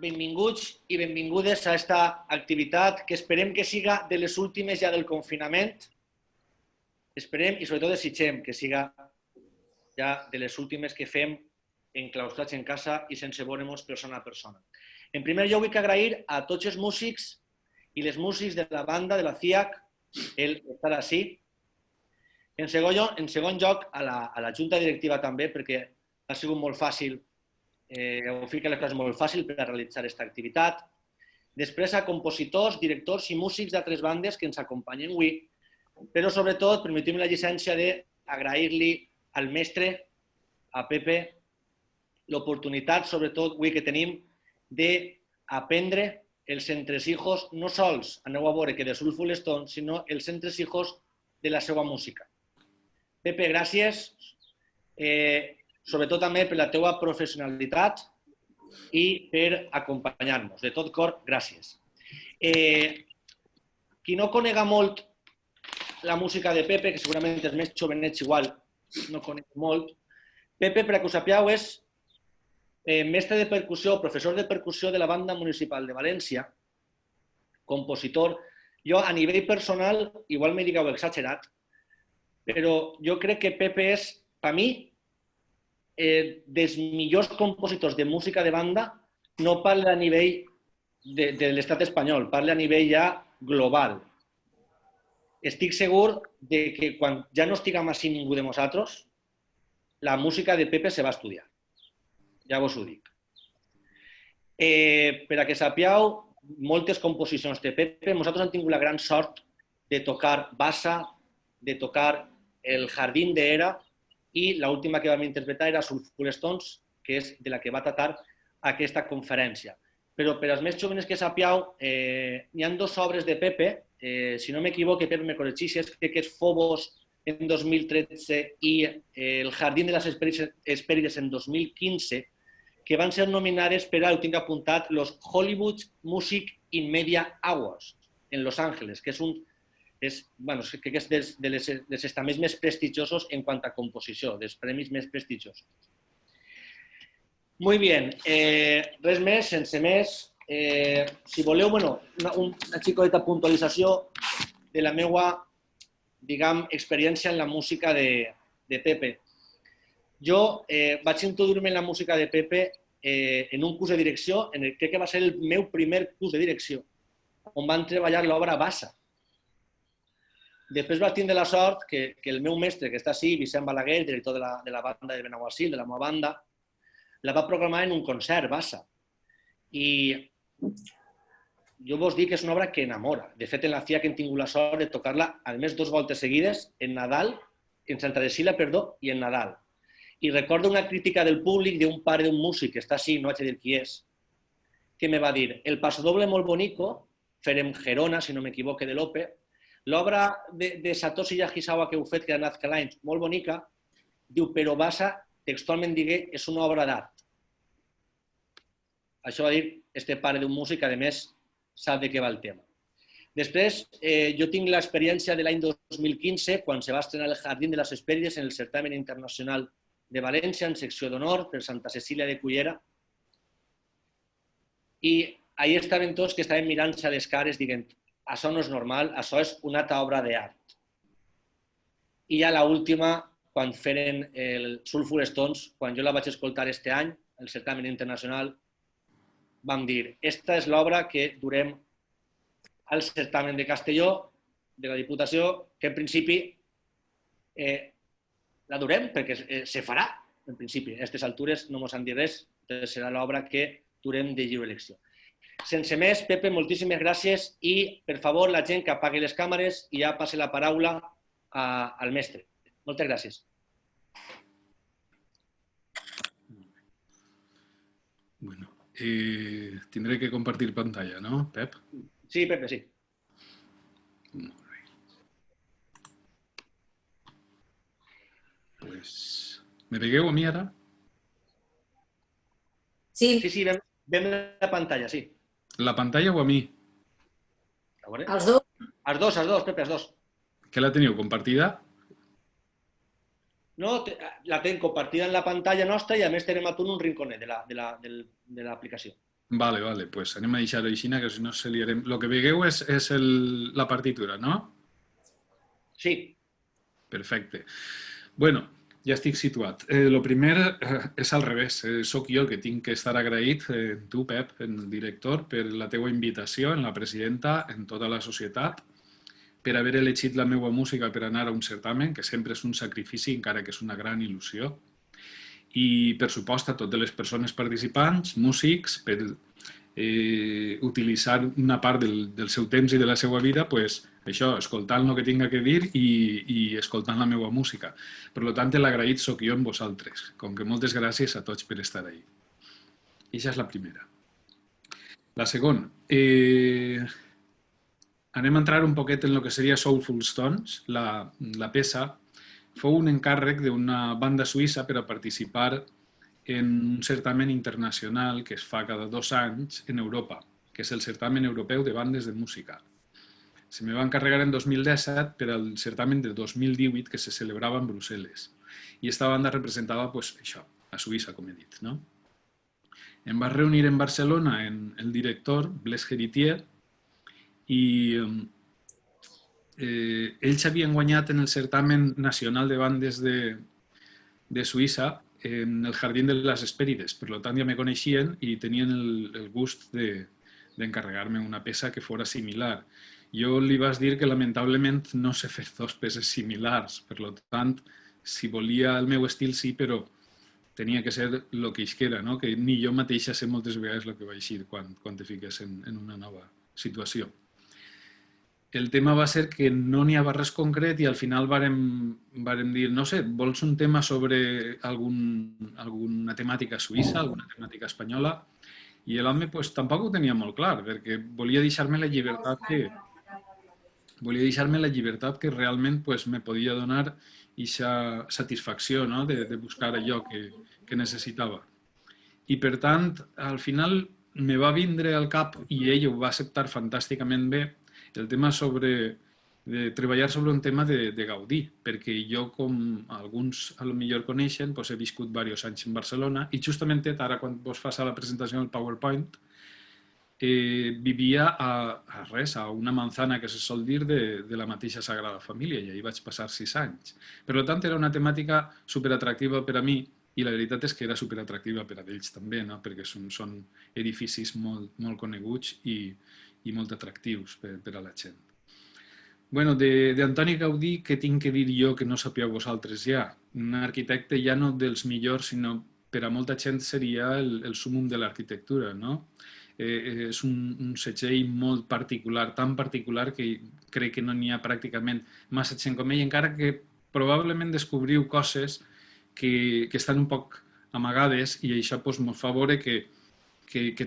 benvinguts i benvingudes a esta activitat que esperem que siga de les últimes ja del confinament. Esperem i sobretot desitgem que siga ja de les últimes que fem enclaustrats en casa i sense veure'ns persona a persona. En primer lloc, vull agrair a tots els músics i les músics de la banda, de la CIAC, el estar així. En segon lloc, a la junta directiva també, perquè ha sigut molt fàcil, ho fica les coses molt fàcil per a realitzar aquesta activitat. Després a compositors, directors i músics d'altres bandes que ens acompanyen avui, però sobretot permetim la llicència d'agrair-li al mestre, a Pepe, l'oportunitat, sobretot avui que tenim, d'aprendre els entresijos, no sols, aneu a veure que de Soulful Stones, sinó els entresijos de la seva música. Pepe, gràcies, sobretot també per la teva professionalitat i per acompanyar-nos. De tot cor, gràcies. Qui no conega molt la música de Pepe, que segurament els més jovenets igual no conec molt, Pepe, per a que ho sapigueu, és mestre de percussió, professor de percussió de la Banda Municipal de València, compositor. Jo, a nivell personal, igual m'he digueu exagerat, però jo crec que Pepe és, per mi, dels millors compositors de música de banda, no parla a nivell de l'estat espanyol, parla a nivell ja global. Estic segur que quan ja no estiguem així ningú de nosaltres, la música de Pepe se va estudiar. Ja vos ho dic. Per a que sapigueu, moltes composicions de Pepe, nosaltres hem tingut la gran sort de tocar Bassa, de tocar El Jardín de Hera i l'última que vam interpretar era Soulful Stones, que és de la que va tratar aquesta conferència. Però per als més joves que sapigueu, hi ha dues obres de Pepe, si no m'equivoco, Pepe me corregeixes, crec que és Phobos en 2013 i El Jardín de les Hespérides en 2015, que van ser nominades per a, ho tinc apuntat, los Hollywood Music in Media Awards en Los Angeles, que crec que és dels estaments més prestigiosos en quant a composició, dels premis més prestigiosos. Molt bé, res més, sense més. Si voleu, una xicoteta puntualització de la meva, diguem, experiència en la música de Pepe. Jo vaig introduir-me en la música de Pepe en un curs de direcció, crec que va ser el meu primer curs de direcció, on van treballar l'obra Bassa. Després vaig tindre la sort que el meu mestre, que està així, Vicent Balaguer, director de la banda de Benaguasil, de la meva banda, la va programar en un concert, Bassa. I jo vos dic que és una obra que enamora. De fet, en la CIA que hem tingut la sort de tocar-la, a més, 2 voltes seguides, en Nadal, en Santa Cecília, perdó, i en Nadal. I recordo una crítica del públic d'un pare d'un músic, que està així, no haig de dir qui és, que me va dir, el pasodoble molt bonico, Ferem Gerona, si no m'equivoque, de Lope, l'obra de Satoshi Yajisawa que heu fet, que era Nazca Lines, molt bonica, diu, però Bassa, textualment digué, és una obra d'art. Això va dir este pare d'un músic, que a més sap de què va el tema. Després, jo tinc l'experiència de l'any 2015, quan se va estrenar El Jardín de les Hespérides en el certamen internacional de València, en secció d'honor, per Santa Cecília de Cullera. I ahir estaven tots que estaven mirant-se a les cares dient això no és normal, això és una altra obra d'art. I ja l'última, quan feren el Soulful Stones, quan jo la vaig escoltar este any, el certamen internacional, vam dir, esta és l'obra que durem al certamen de Castelló, de la Diputació, que en principi la durem perquè se farà, en principi. A aquestes altures no ens han dit res, serà l'obra que durem de lliure elecció. Sense més, Pepe, moltíssimes gràcies i, per favor, la gent que apagui les càmeres i ja passi la paraula al mestre. Moltes gràcies. Bueno, tindré que compartir pantalla, ¿no, Pep? Sí, Pepe, sí. Molt bé. Pues, ¿me veigueu a mi ara? Sí, vem la pantalla, sí. La pantalla o a mi? Els dos. Els dos, Pepe, els dos. Que la teniu compartida? No, la tenim compartida en la pantalla nostra i a més tenim a tu en un rinconet de l'aplicació. Vale, vale, pues anem a deixar-ho així, que si no se liarem. El que veieu és la partitura, no? Sí. Perfecte. Bueno, ja estic situat. Lo primer és al revés. Soc jo el que tinc que estar agraït, tu, Pep, el director, per la teua invitació, en la presidenta, en tota la societat, per haver elegit la meva música per anar a un certamen, que sempre és un sacrifici, encara que és una gran il·lusió. I, per supost, a totes les persones participants, músics, per utilitzar una part del seu temps i de la seva vida, pues, això, escoltant el que tinga que dir i escoltant la meva música. Per tant, l'agraït sóc jo en vosaltres. Com que moltes gràcies a tots per estar ahí. I això és la primera. La segona, anem a entrar un poquet en el que seria Soulful Stones. La peça fou un encàrrec d'una banda suïssa per a participar en un certamen internacional que es fa cada 2 anys en Europa, que és el Certamen Europeu de Bandes de Música. Se me va encarregar en 2017 per al certamen de 2018 que se celebrava en Brussel·les. I esta banda representava pues, això, a Suïssa, com he dit. No? Em va reunir en Barcelona el director, Blaise Héritier, i ells havien guanyat en el certamen nacional de bandes de Suïssa en el Jardín de les Hespèrides. Per tant, ja me coneixien i tenien el gust d'encarregar-me una peça que fora similar. Jo li vaig dir que lamentablement no sé fer dos peces similars. Per tant, si volia el meu estil sí, però tenia que ser el que isquera, no? Que ni jo mateixa sé moltes vegades el que va eixir quan te fiques en una nova situació. El tema va ser que no n'hi havia res concret i al final vàrem dir, no sé, vols un tema sobre alguna temàtica suïssa, alguna temàtica espanyola? I l'home pues, tampoc ho tenia molt clar, perquè volia deixar-me la llibertat que realment pues, me podia donar aquesta satisfacció, no? de buscar allò que necessitava. I per tant, al final me va vindre al cap, i ell ho va acceptar fantàsticament bé, el tema de treballar sobre un tema de Gaudí, perquè jo, com alguns a lo millor coneixen, doncs he viscut diversos anys en Barcelona i justament ara, quan vos fas a la presentació del PowerPoint, vivia a una manzana, que se sol dir, de la mateixa Sagrada Família, i ahir vaig passar 6 anys. Per tant, era una temàtica superatractiva per a mi, i la veritat és que era superatractiva per a ells també, no? Perquè són edificis molt, molt coneguts i molt atractius per a la gent. Bueno, d'Antoni Gaudí, què tinc que dir jo que no sapigueu vosaltres ja? Un arquitecte ja no dels millors, sinó per a molta gent seria el súmum de l'arquitectura, no? És un segell molt particular, tan particular que crec que no n'hi ha pràcticament massa gent com ell, encara que probablement descobriu coses que estan un poc amagades i això ens fa veure que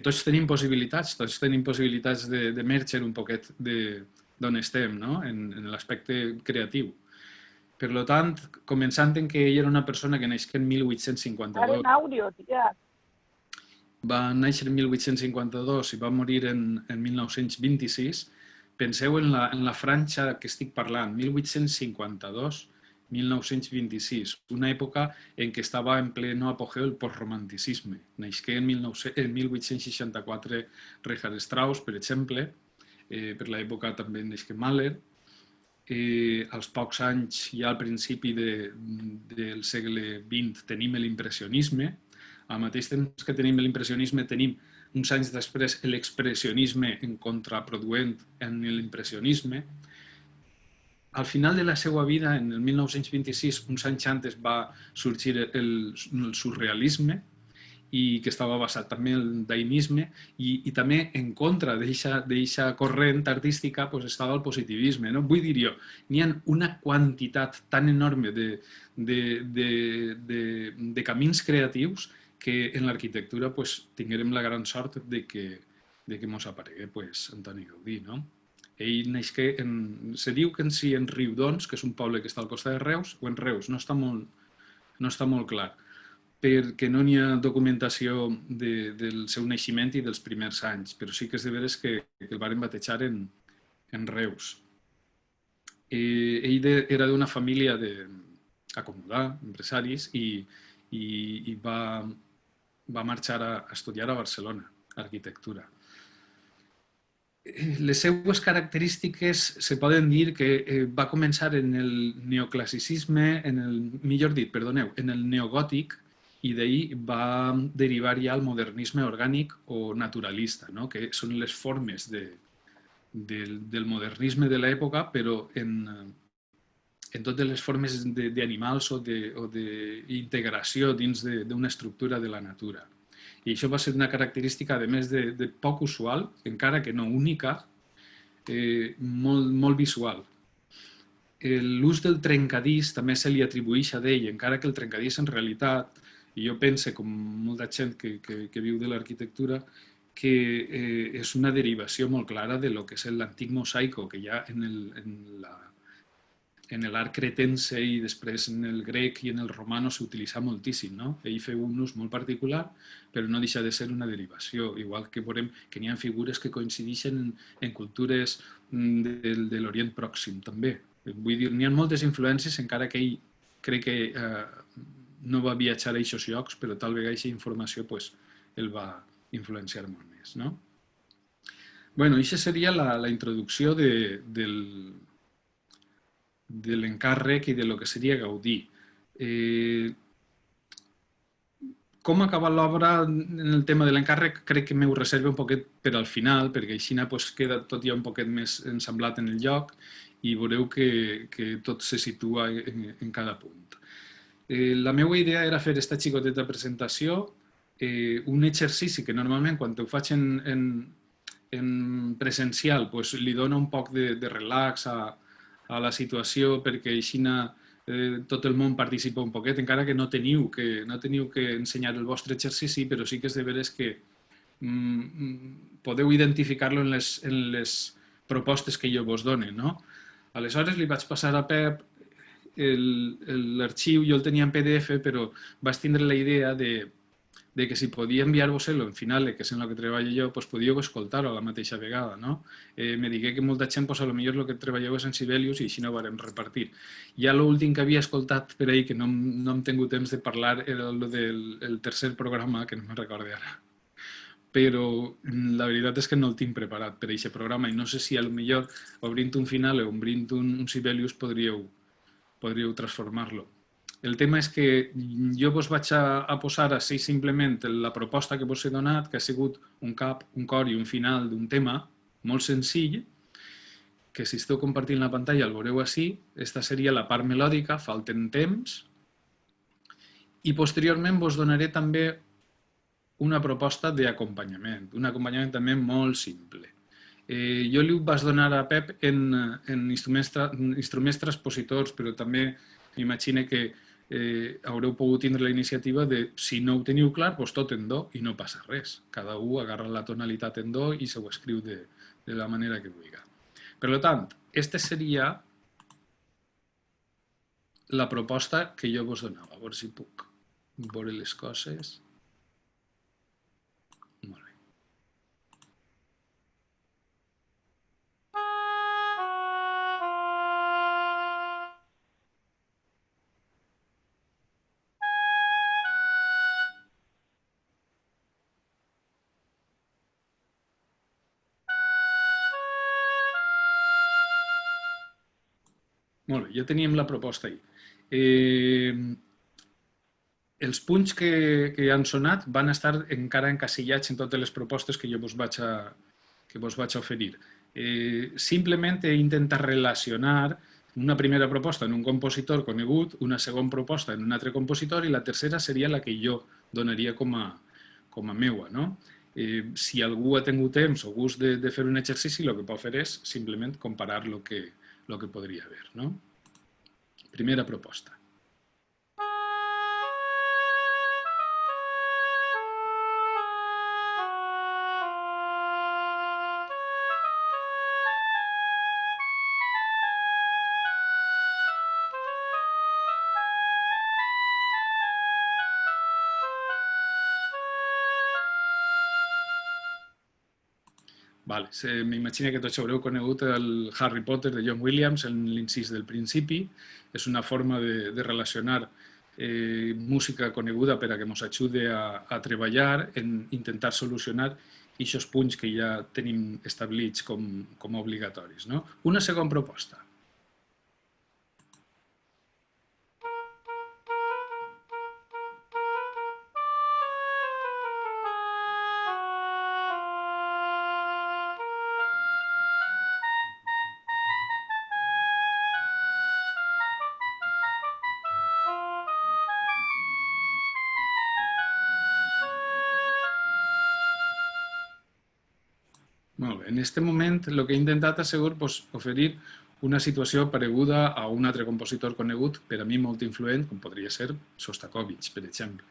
tots tenim possibilitats, d'emerger un poquet d'on estem, no? en l'aspecte creatiu. Per tant, començant en que ell era una persona que naixia en 1852. Va néixer en 1852 i va morir en 1926. Penseu en la franja que estic parlant, 1852-1926, una època en què estava en pleno apogeu el postromanticisme. Naixia en 1864 Richard Strauss, per exemple, per l'època també naixia Mahler. Als pocs anys, ja al principi del segle XX, tenim l'impressionisme. Al mateix temps que tenim l'impressionisme, tenim uns anys després l'expressionisme en contraproduent en l'impressionisme. Al final de la seva vida, en el 1926, uns anys antes, va sorgir el surrealisme, i que estava basat també en el dainisme, i també en contra d'aquesta corrent artística pues, estava el positivisme. No? Vull dir jo, n'hi ha una quantitat tan enorme de camins creatius que en l'arquitectura pues, tinguérem la gran sort de que mos aparegui pues, Antoni Gaudí. No? Ell naixé se diu que en Riudons, que és un poble que està al costat de Reus, o en Reus, no està molt clar, perquè no n'hi ha documentació del seu naixement i dels primers anys, però sí que és de veres que el varen batejar en Reus. Ell era d'una família acomodada, empresaris, i va marxar a estudiar a Barcelona, arquitectura. Les seues característiques se poden dir que va començar en el neoclassicisme, millor dit, perdoneu, en el neogòtic, i d'ahir va derivar ja al modernisme orgànic o naturalista, no? Que són les formes del modernisme de l'època, però en totes les formes d'animals o d'integració dins d'una estructura de la natura. I això va ser una característica, a més de poc usual, encara que no única, molt visual. L'ús del trencadís també se li atribueix a d'ell, encara que el trencadís en realitat, i jo pense, com molta gent que viu de l'arquitectura, que és una derivació molt clara de lo que és l'antic mosaico que hi ha en l'art cretense i després en el grec i en el romano s'utilitza moltíssim, no? Ell fa un ús molt particular, però no deixa de ser una derivació, igual que veurem que n'hi ha figures que coincideixen en cultures de l'Orient Pròxim, també. Vull dir, n'hi ha moltes influències, encara que ell crec que no va viatjar a aquests llocs, però tal vegada aquesta informació el va influenciar molt més, no? Bueno, aquesta seria la introducció de l'encàrrec i de lo que seria Gaudí. Com ha acabat l'obra en el tema de l'encàrrec crec que m'ho reservo un poquet per al final, perquè així queda tot ja un poquet més ensamblat en el lloc i veureu que tot se situa en cada punt. La meva idea era fer aquesta xicoteta presentació, un exercici que normalment quan ho faig en presencial li dona un poc de relax a la situació perquè així tot el món participa un poquet, encara que no teniu que ensenyar el vostre exercici, però sí que és de veres que podeu identificar-lo en les propostes que jo vos dono, no? Aleshores li vaig passar a Pep l'arxiu, jo el tenia en PDF, però vaig tindre la idea de que si podia enviar-vos-lo en final, que és en el que treballo jo, podíeu escoltar-ho a la mateixa vegada, no? Me digué que molta gent, potser el que treballeu és en Sibelius i així no ho vam repartir. Ja l'últim que havia escoltat per ahir, que no hem tingut temps de parlar, era el del tercer programa, que no me'n recordo ara. Però la veritat és que no el tinc preparat per a aquest programa i no sé si potser obrint un final o obrint un Sibelius podríeu transformar-lo. El tema és que jo vos vaig a posar així simplement la proposta que vos he donat, que ha sigut un cap, un cor i un final d'un tema molt senzill, que si esteu compartint la pantalla el veureu així. Aquesta seria la part melòdica, falten temps, i posteriorment vos donaré també una proposta d'acompanyament, un acompanyament també molt simple. Jo li vaig donar a Pep en instruments transpositors, però també m'imagino que haureu pogut tindre la iniciativa de, si no ho teniu clar, tot en do i no passa res. Cada un agarra la tonalitat en do i se ho escriu de la manera que vulgui. Per tant, aquesta seria la proposta que jo vos donava. A veure si puc veure les coses. Molt bé. Molt bé, ja teníem la proposta ahí. Els punts que han sonat van estar encara encasillats en totes les propostes que jo vos vaig a oferir. Simplement he intentat relacionar una primera proposta en un compositor conegut, una segona proposta en un altre compositor i la tercera seria la que jo donaria com a meua, no? Si algú ha tingut temps o gust de fer un exercici, el que pot fer és simplement comparar el que podria haver, no? Primera proposta. M'imagino que tots haureu conegut el Harry Potter de John Williams en l'incís del principi. És una forma de relacionar música coneguda per a que ens ajude a treballar, en intentar solucionar i aquests punts que ja tenim establits com a obligatoris. No? Una segona proposta. Molt bé. En aquest moment el que he intentat és oferir una situació pareguda a un altre compositor conegut, per a mi molt influent, com podria ser Sostakovich, per exemple.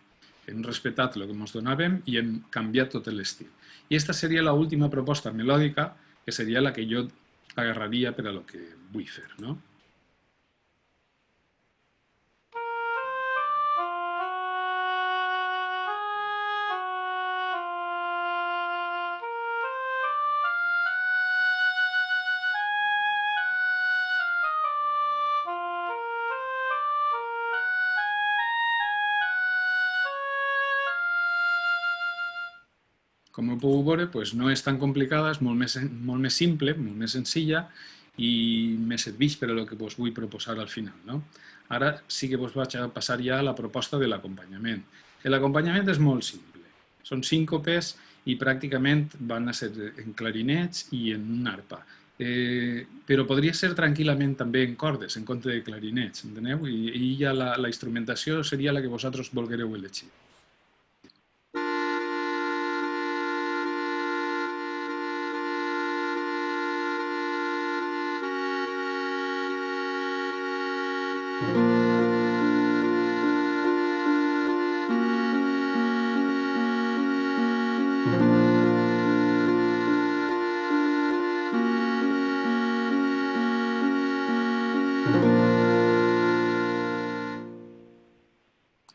Hem respectat el que ens donàvem i hem canviat tot l'estil. I aquesta seria l'última proposta melòdica, que seria la que jo agarraria per a lo que vull fer. No? Com heu pogut veure, doncs no és tan complicada, és molt més simple, molt més senzilla i me serveix per a el que us vull proposar al final. No? Ara sí que us vaig a passar ja a la proposta de l'acompanyament. L'acompanyament és molt simple. Són síncopes i pràcticament van a ser en clarinets i en una arpa. Però podria ser tranquil·lament també en cordes, en compte de clarinets, enteneu? I ja la instrumentació seria la que vosaltres volguereu elegir.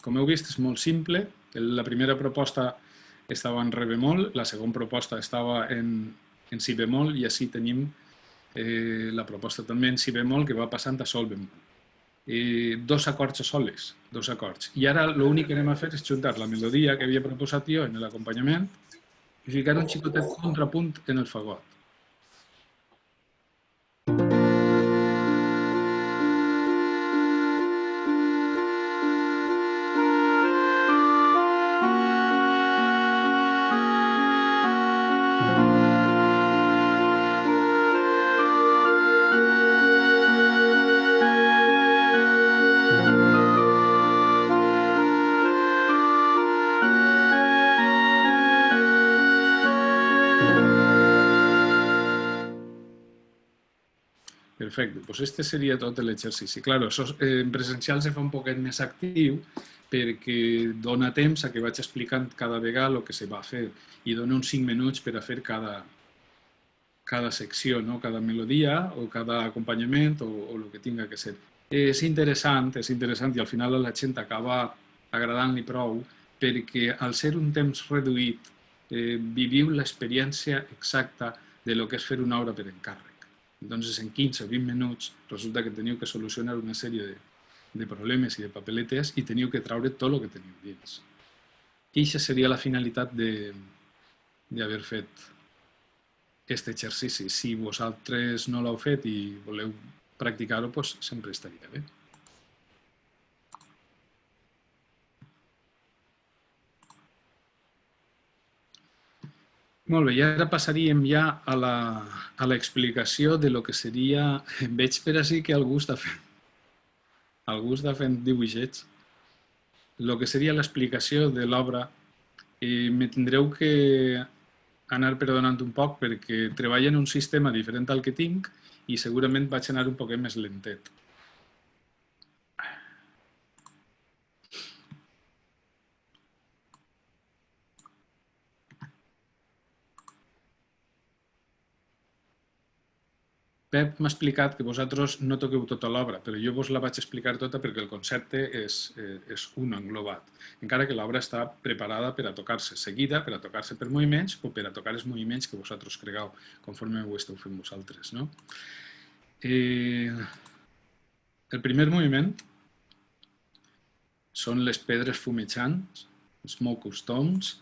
Com heu vist, és molt simple. La primera proposta estava en re bemol, la segona proposta estava en si bemol i així tenim la proposta també en si bemol que va passant a sol bemol. Dos acords a soles, dos acords. I ara l'únic que anem a fer és juntar la melodia que havia proposat jo en l'acompanyament i ficar un xicotet contrapunt en el fagot. Perfecte, doncs este seria tot l'exercici. Clar, això en presencial se fa un poquet més actiu perquè dona temps a que vaig explicant cada vegada el que se va fer i dona uns 5 minuts per a fer cada secció, no? Cada melodia o cada acompanyament o el que tinga que ser. És interessant i al final a la gent acaba agradant-li prou perquè al ser un temps reduït viviu l'experiència exacta de lo que és fer una obra per encàrrec. Entonces, en 15 o 20 minuts resulta que teniu que solucionar una sèrie de problemes i de papeletes i teniu que traure tot el que teniu dins. I aquesta seria la finalitat d'haver fet aquest exercici. Si vosaltres no l'heu fet i voleu practicar-ho, doncs sempre estaria bé. Molt bé, i ara passaríem ja a l'explicació de lo que seria... Veig per així que algú està fent dibuixets. El que seria l'explicació de l'obra. Me tindreu que anar perdonant un poc perquè treballo en un sistema diferent al que tinc i segurament vaig anar un poquet més lentet. Pep m'ha explicat que vosaltres no toqueu tota l'obra, però jo vos la vaig explicar tota perquè el concepte és un englobat, encara que l'obra està preparada per a tocar-se seguida, per a tocar-se per moviments o per a tocar els moviments que vosaltres cregueu, conforme ho esteu fent vosaltres. No? El primer moviment són les pedres fumejants, smoke stones,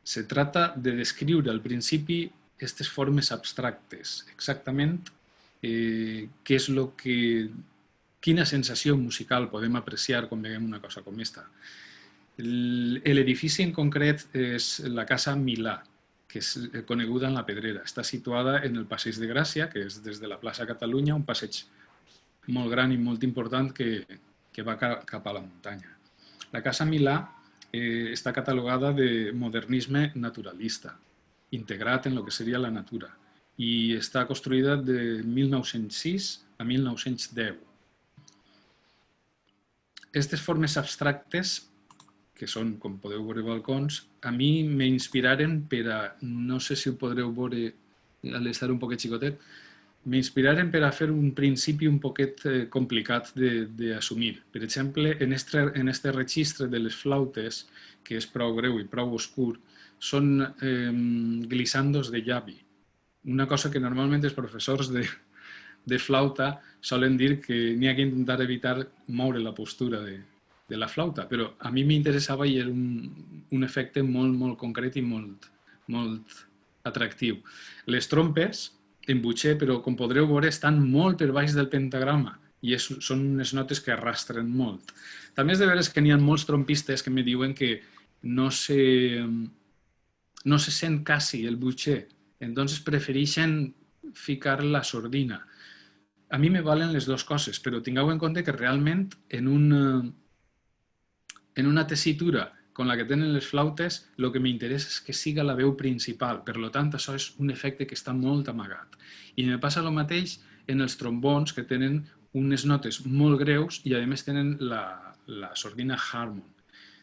Se trata de descriure al principi aquestes formes abstractes, exactament què és el que, quina sensació musical podem apreciar quan veiem una cosa com aquesta. L'edifici en concret és la Casa Milà, que és coneguda en la Pedrera. Està situada en el Passeig de Gràcia, que és des de la plaça Catalunya, un passeig molt gran i molt important que va cap a la muntanya. La Casa Milà està catalogada de modernisme naturalista, integrat en el que seria la natura, i està construïda de 1906 a 1910. Aquestes formes abstractes, que són, com podeu veure, balcons, a mi m'inspiraren per a, no sé si ho podreu veure a l'estar un poquet xicotet, m'inspiraren per a fer un principi un poquet complicat d'assumir. Per exemple, en este registre de les flautes, que és prou greu i prou oscur, són glissandos de llavi. Una cosa que normalment els professors de flauta solen dir que n'hi ha que intentar evitar moure la postura de la flauta, però a mi m'interessava i era un efecte molt, molt concret i molt, molt atractiu. Les trompes, en butxer, però com podreu veure, estan molt per baix del pentagrama i són unes notes que arrastren molt. També és de veres que n'hi ha molts trompistes que me diuen que no se sent quasi el butxer, entonces prefereixen ficar la sordina. A mi me valen les dues coses, però tingueu en compte que realment en una tessitura com la que tenen les flautes, el que m'interessa és que siga la veu principal. Per tant, això és un efecte que està molt amagat. I me passa el mateix en els trombons, que tenen unes notes molt greus i, a més, tenen la sordina Harmon.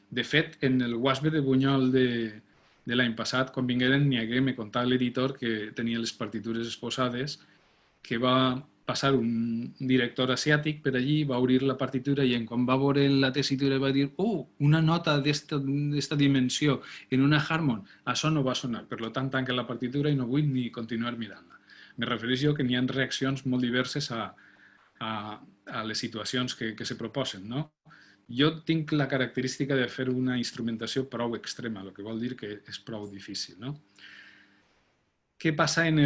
De fet, en el WASB de Bunyol de l'any passat, quan vingueren, n'hi hagué, me contava l'editor que tenia les partitures exposades, que va passar un director asiàtic per allí, va obrir la partitura i quan va veure la tessitura va dir una nota d'esta dimensió en una Harmon, això no va sonar, per tant tanca la partitura i no vull ni continuar mirant-la. Me refereixo que n'hi ha reaccions molt diverses a les situacions que se proposen, no? Jo tinc la característica de fer una instrumentació prou extrema, el que vol dir que és prou difícil, no? Què passa en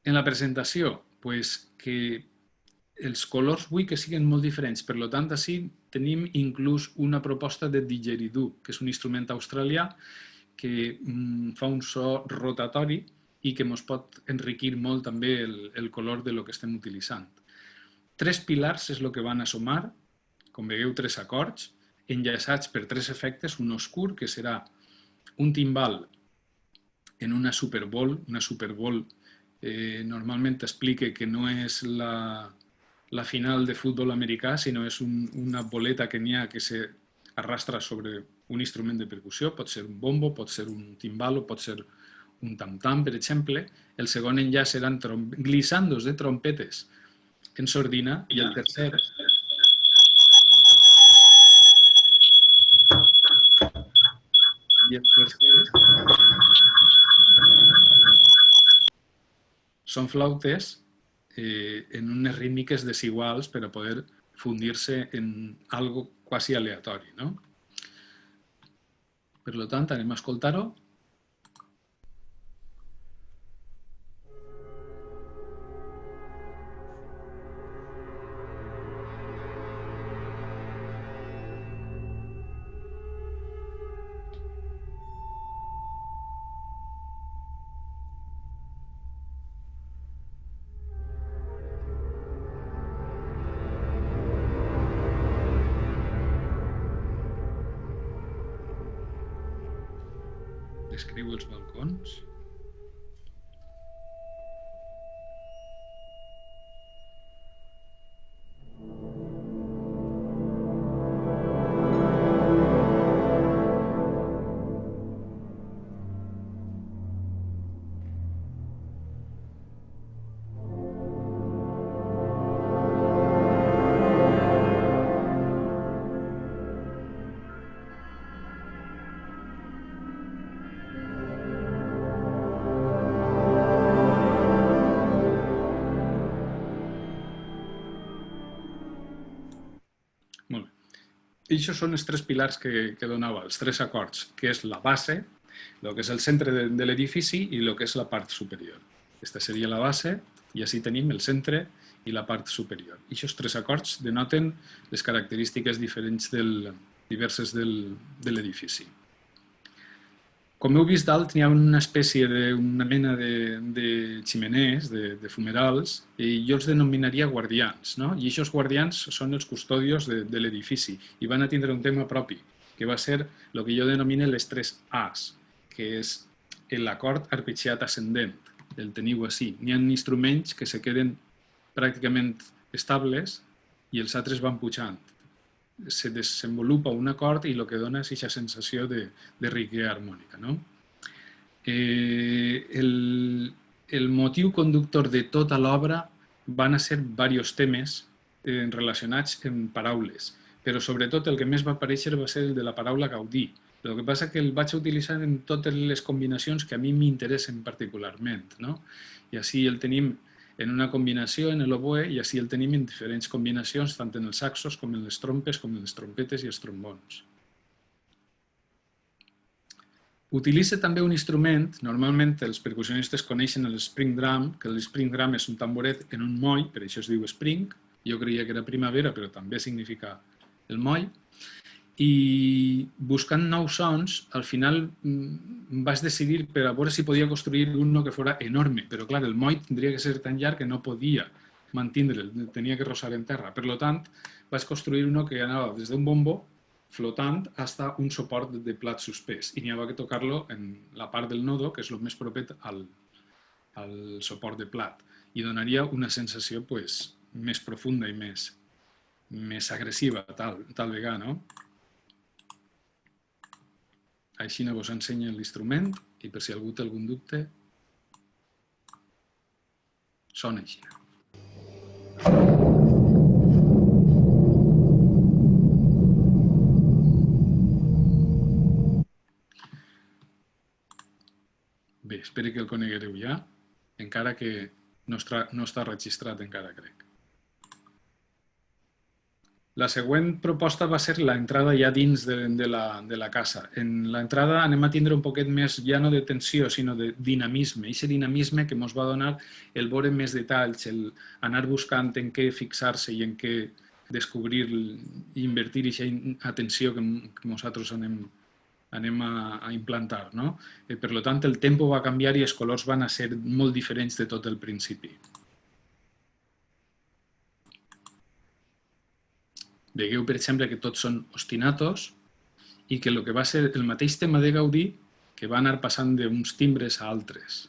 la presentació? Pues que els colors vull que siguin molt diferents. Per tant, així tenim inclús una proposta de didgeridoo, que és un instrument australià que fa un so rotatori i que ens pot enriquir molt també el color de lo que estem utilitzant. 3 pilars és el que van a sumar, com veieu, 3 acords, enllaçats per 3 efectes, un oscur, que serà un timbal en una superbol. Una superbol normalment explica que no és la final de futbol americà, sinó és una boleta que n'hi ha que s'arrastra sobre un instrument de percussió, pot ser un bombo, pot ser un timbal o pot ser un tam-tam, per exemple. El segon enllaç seran glissandos de trompetes en sordina i el tercer són flautes en unes rítmiques desiguals per a poder fundir-se en algo quasi aleatori, no? Per tant, anem a escoltar-ho. Descriu els balcons. I això són els 3 pilars que donava, els 3 acords, que és la base, el que és el centre de l'edifici i el que és la part superior. Aquesta seria la base i així tenim el centre i la part superior. I aquests tres acords denoten les característiques diverses de l'edifici. Com heu vist dalt, hi ha una espècie una mena de ximeners, de fumerals, i jo els denominaria guardians, no? I aquests guardians són els custodios de l'edifici i van a tindre un tema propi, que va ser el que jo denomine les 3 As, que és l'acord arpeggiat ascendent, el teniu així. N'hi ha instruments que se queden pràcticament estables i els altres van pujant. Se desenvolupa un acord i el que dona és aquesta sensació de riquesa harmònica. No? El motiu conductor de tota l'obra van a ser diversos temes relacionats amb paraules, però sobretot el que més va aparèixer va ser el de la paraula gaudir. El que passa és que el vaig utilitzar en totes les combinacions que a mi m'interessen particularment. No? I així el tenim en una combinació en l'oboe i així el tenim en diferents combinacions, tant en els saxos com en les trompes, com en les trompetes i els trombons. Utilitza també un instrument, normalment els percussionistes coneixen el spring drum, que el spring drum és un tamboret en un moll, per això es diu spring, jo creia que era primavera, però també significa el moll, i buscant nous sons, al final vaig decidir per a veure si podia construir un que fos enorme, però clar, el moll tindria que ser tan llarg que no podia mantindre'l, tenia que rosar en terra. Per tant, vaig construir un que anava des d'un bombo flotant fins a un suport de plat suspès i n'hi havia que tocar-lo en la part del nodo, que és el més proper al suport de plat, i donaria una sensació més profunda i més agressiva, tal vegada, no? Així vos ensenyo l'instrument i per si algú té algun dubte, sona així. Bé, espero que el coneguereu ja, encara que no està registrat encara, crec. La següent proposta va ser l'entrada ja dins de la casa. En l'entrada anem a tindre un poquet més, ja no de tensió, sinó de dinamisme. Aquest dinamisme que ens va donar el veure més detalls, el anar buscant en què fixar-se i en què descobrir i invertir aquesta atenció que nosaltres anem a implantar. Per tant, el tempo va canviar i els colors van ser molt diferents de tot el principi. Veieu, per exemple, que tots són ostinatos i que el que va ser el mateix tema de Gaudí que va anar passant d'uns timbres a altres.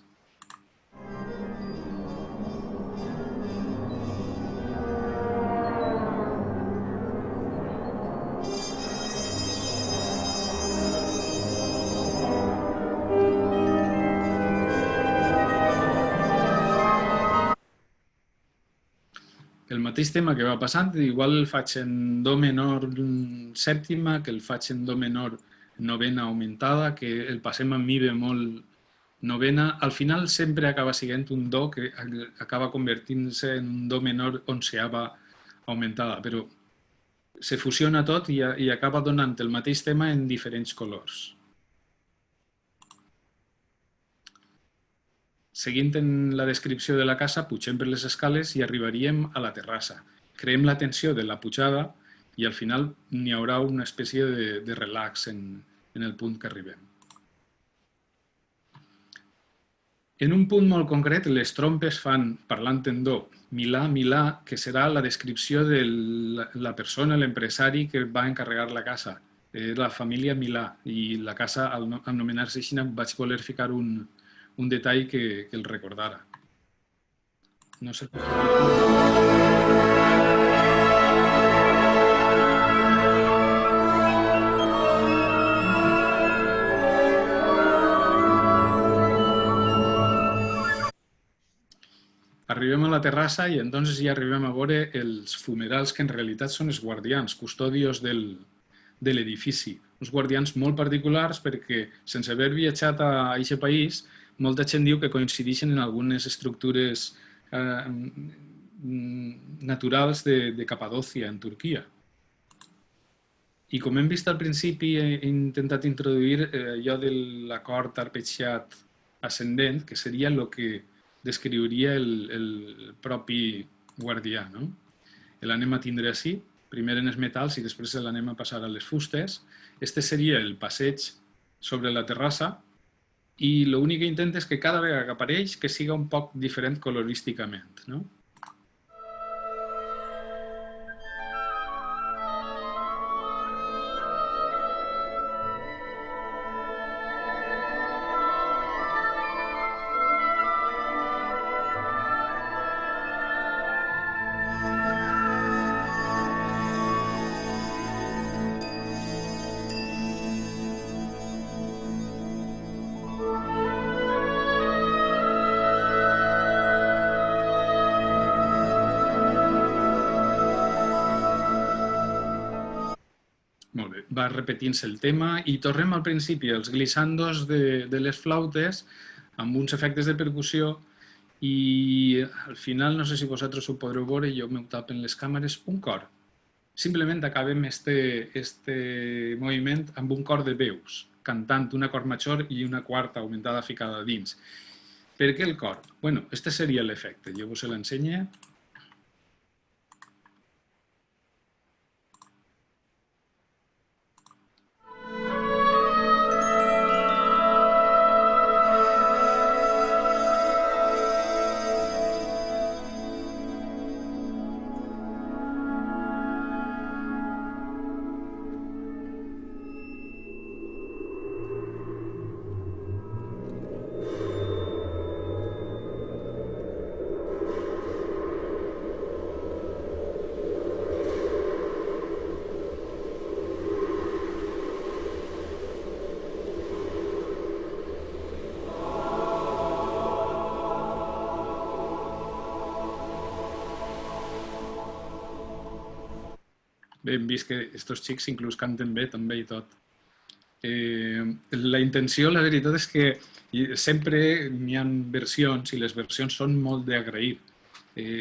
El mateix tema que va passant, igual el faig en do menor sèptima, que el faig en do menor novena augmentada, que el passem en mi bemol novena. Al final sempre acaba sent un do que acaba convertint-se en un do menor onceava augmentada, però se fusiona tot i acaba donant el mateix tema en diferents colors. Seguint en la descripció de la casa, pugem per les escales i arribaríem a la terrassa. Creem la tensió de la pujada i al final n'hi haurà una espècie de relax en el punt que arribem. En un punt molt concret, les trompes fan, parlant en do, milà, milà, que serà la descripció de la persona, l'empresari que va encarregar la casa. La família Milà i la casa, al anomenar-se així, vaig voler ficar un detall que el recordara. No sé. Arribem a la terrassa i entonces ja arribem a veure els fumerals que en realitat són els guardians, custodios de l'edifici. Uns guardians molt particulars perquè sense haver viatjat a aquest país molta gent diu que coincideixen en algunes estructures naturals de Capadòcia, en Turquia. I com hem vist al principi, he intentat introduir allò de l'acord arpeggiat ascendent, que seria el que descriuria el propi guardià. No? L'anem a tindre així, primer en els metalls i després l'anem a passar a les fustes. Este seria el passeig sobre la terrassa i l'únic que intenta és que cada vegada que apareix que siga un poc diferent colorísticament. No? Molt bé, va repetint-se el tema i tornem al principi, els glissandos de les flautes amb uns efectes de percussió i al final, no sé si vosaltres ho podreu veure, jo m'ho tapen les càmeres, un cor. Simplement acabem este moviment amb un cor de veus, cantant un acord major i una quarta augmentada ficada dins. Per què el cor? Bueno, este seria l'efecte, jo vos l'ensenyo. Bé, hem vist que aquests xics inclús canten bé també i tot. La intenció, la veritat és que sempre n'hi ha versions i les versions són molt d'agrair.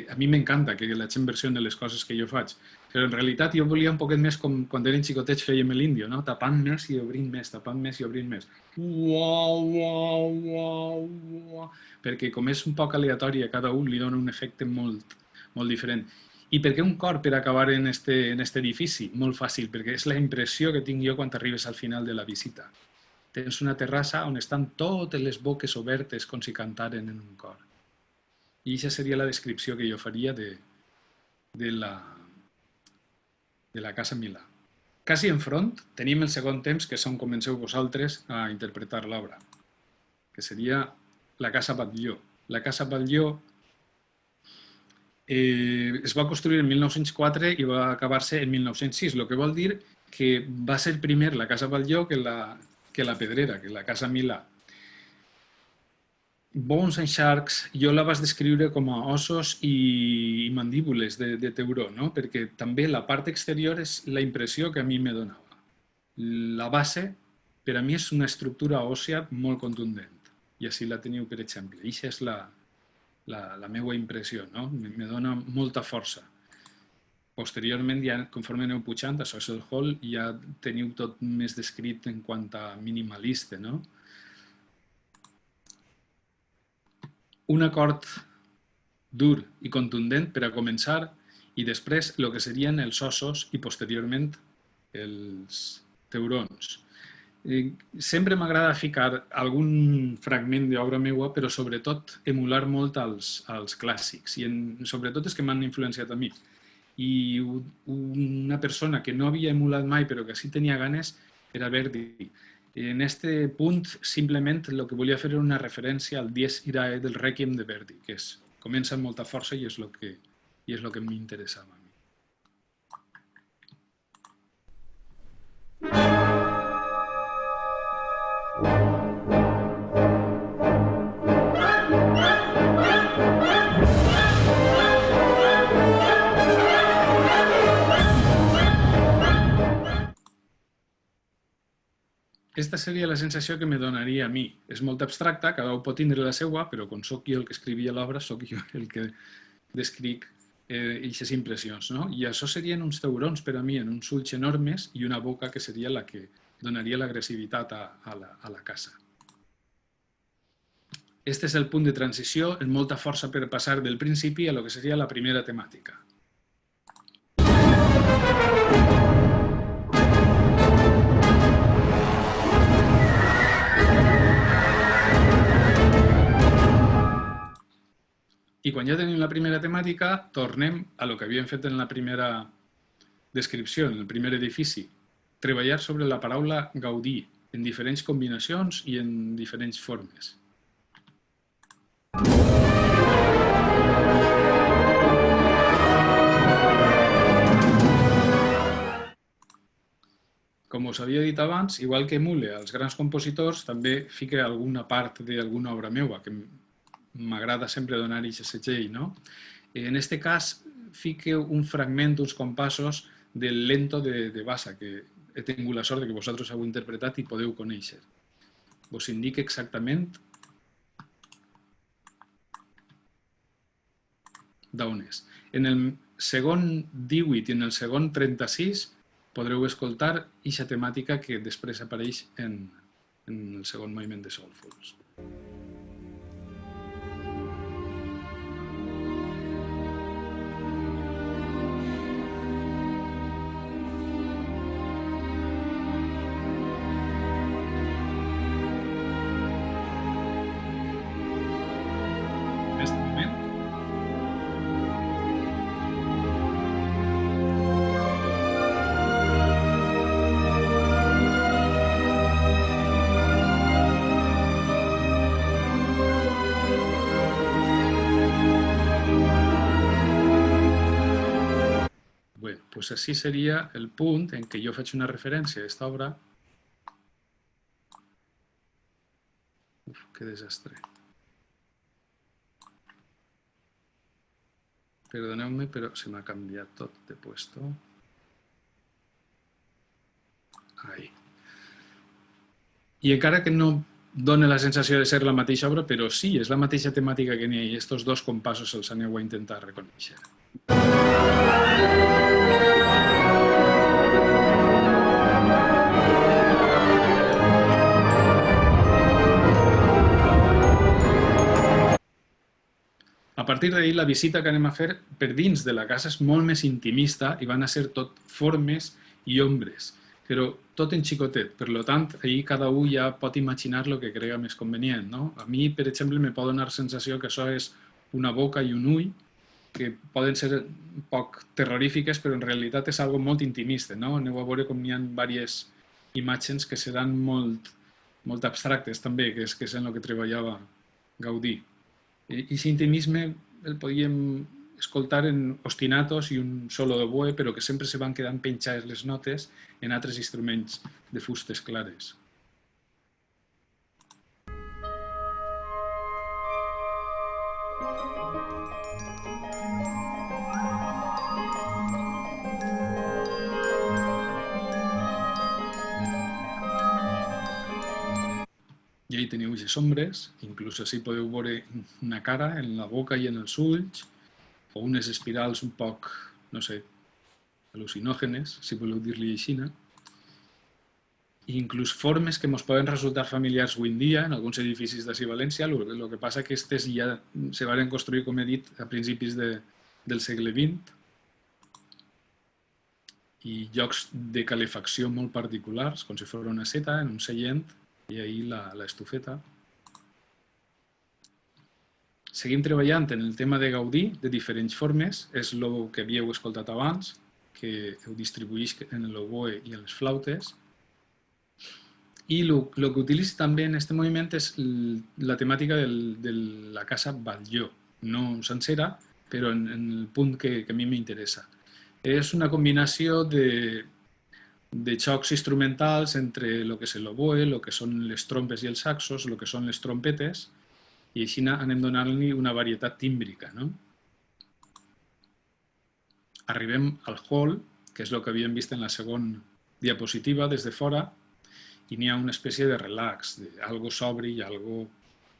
A mi m'encanta que la gent versioni les coses que jo faig, però en realitat jo volia un poquet més com quan eren xicotets fèiem l'índio, no? Tapant més i obrint més, tapant més i obrint més. Uau, uau, uau, uau. Perquè com és un poc aleatori a cada un li dona un efecte molt, molt diferent. I per què un cor per acabar en este edifici? Molt fàcil, perquè és la impressió que tinc jo quan arribes al final de la visita. Tens una terrassa on estan totes les boques obertes com si cantaren en un cor. I aquesta seria la descripció que jo faria de la Casa Milà. Quasi enfront tenim el segon temps, que és on comenceu vosaltres a interpretar l'obra, que seria la Casa Batlló. La Casa Batlló es va construir en 1904 i va acabar-se en 1906, el que vol dir que va ser primer la Casa Batlló que la Pedrera, que la Casa Milà. Bones and Sharks, jo la vaig descriure com a ossos i mandíbules de tauró, no? Perquè també la part exterior és la impressió que a mi me donava. La base, per a mi, és una estructura òssia molt contundent. I així la teniu, per exemple. I això és la meva impressió, no? Me dona molta força. Posteriorment, ja conforme aneu pujant a Social Hall, ja teniu tot més descrit en quant a minimalista, no? Un acord dur i contundent per a començar i després el que serien els ossos i posteriorment els taurons. Sempre m'agrada ficar algun fragment d'obra meua, però sobretot emular molt als clàssics i sobretot els que m'han influenciat a mi. I una persona que no havia emulat mai però que sí tenia ganes era Verdi. En aquest punt, simplement, el que volia fer era una referència al Dies Irae del Rèquiem de Verdi, que comença amb molta força i és el que m'interessava a mi. Aquesta seria la sensació que me donaria a mi. És molt abstracta, cada un pot tindre la seva, però com soc jo el que escrivia l'obra, soc jo el que descric aquestes impressions, no? I això serien uns taurons per a mi en uns ulls enormes i una boca que seria la que donaria l'agressivitat a la casa. Este és el punt de transició amb molta força per passar del principi a lo que seria la primera temàtica. I quan ja tenim la primera temàtica, tornem a lo que havíem fet en la primera descripció, en el primer edifici. Treballar sobre la paraula gaudir en diferents combinacions i en diferents formes. Com us havia dit abans, igual que emule als grans compositors, també fica alguna part d'alguna obra meva, que m'agrada sempre donar aquest segell, no? En aquest cas, fique un fragment, uns compassos del lento de bassa, que he tingut la sort que vosaltres heu interpretat i podeu conèixer. Vos indico exactament d'on és. En el segon 18 i en el segon 36 podreu escoltar aquesta temàtica que després apareix en el segon moviment de Soulfuls. Doncs així seria el punt en què jo faig una referència a aquesta obra. Uf, que desastre. Perdoneu-me, però se m'ha canviat tot de puesto. Ahí. I encara que no dona la sensació de ser la mateixa obra, però sí, és la mateixa temàtica que n'hi ha i aquests dos compassos els aneu a intentar reconèixer. A partir d'ahir, la visita que anem a fer per dins de la casa és molt més intimista i van a ser tot formes i ombres, però tot en xicotet. Per tant, ahir cada un ja pot imaginar el que crega més convenient, no? A mi, per exemple, me pot donar la sensació que això és una boca i un ull, que poden ser un poc terrorífiques, però en realitat és algo molt intimista, no? Aneu a veure com hi ha diverses imatges que seran molt abstractes també, que és en el que treballava Gaudí. I aquest intimisme el podíem escoltar en ostinatos i un solo d'oboe, però que sempre se van quedant penjades les notes en altres instruments de fustes clares. I ahí teniu aquestes ombres, inclús així podeu veure una cara en la boca i en els ulls, o unes espirals un poc, no sé, al·lucinògenes, si voleu dir-li així, i inclús formes que ens poden resultar familiars avui en dia en alguns edificis d'ací a València. El que passa que aquestes ja se van construir, com he dit, a principis del segle XX, i llocs de calefacció molt particulars, com si fos una seta en un seient, i ahir l'estufeta. Seguim treballant en el tema de Gaudí de diferents formes, és el que havíeu escoltat abans, que ho distribuïx en l'oboe i en les flautes. I el que utilitza també en aquest moviment és la temàtica de la casa Batlló, no sencera, però en el punt que a mi m'interessa. És una combinació de xocs instrumentals entre el que és l'oboe, el que són les trompes i els saxos, el que són les trompetes, i així anem donant-li una varietat tímbrica. Arribem al hall, que és el que havíem vist en la segona diapositiva des de fora, i n'hi ha una espècie de relax, d'algo sobri i algo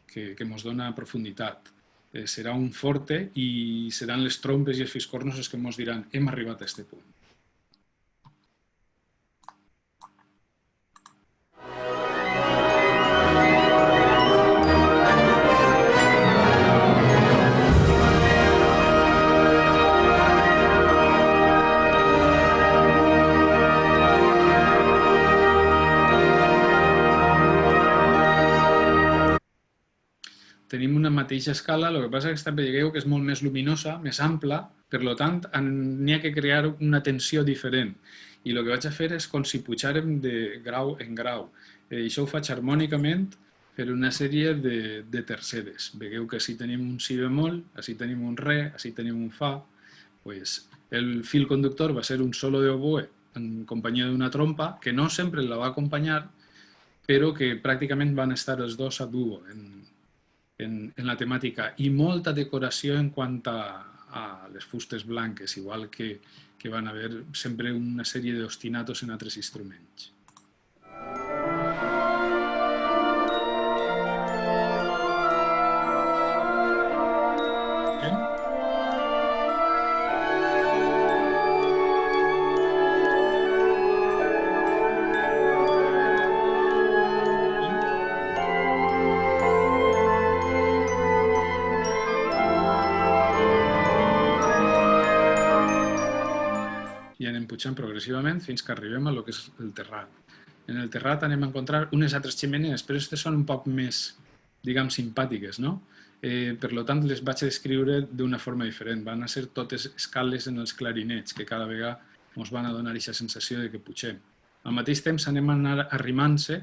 que ens dona profunditat. serà un forte i seran les trompes i els fiscornos els que ens diran hem arribat a aquest punt. Tenim una mateixa escala, el que passa és que aquesta veieu que és molt més luminosa, més ampla, per tant, n'hi ha que crear una tensió diferent. I el que vaig a fer és com si pujàrem de grau en grau. Això ho faig harmònicament per una sèrie de terceres. Veieu que així tenim un si bemol, així tenim un re, així tenim un fa. El fil conductor va ser un solo d'oboe en companyia d'una trompa, que no sempre la va acompanyar, però que pràcticament van estar els dos a duo en la temàtica, i molta decoració en quant a les fustes blanques, igual que van haver sempre una sèrie d'ostinatos en altres instruments. I anem pujant progressivament fins que arribem a lo que és el terrat. En el terrat anem a encontrar unes altres xemeneies, però aquestes són un poc més, diguem, simpàtiques, no? Per tant, les vaig a descriure d'una forma diferent. Van a ser totes escales en els clarinets, que cada vegada ens van a donar aquesta sensació de que pugem. Al mateix temps anem a anar arrimant-se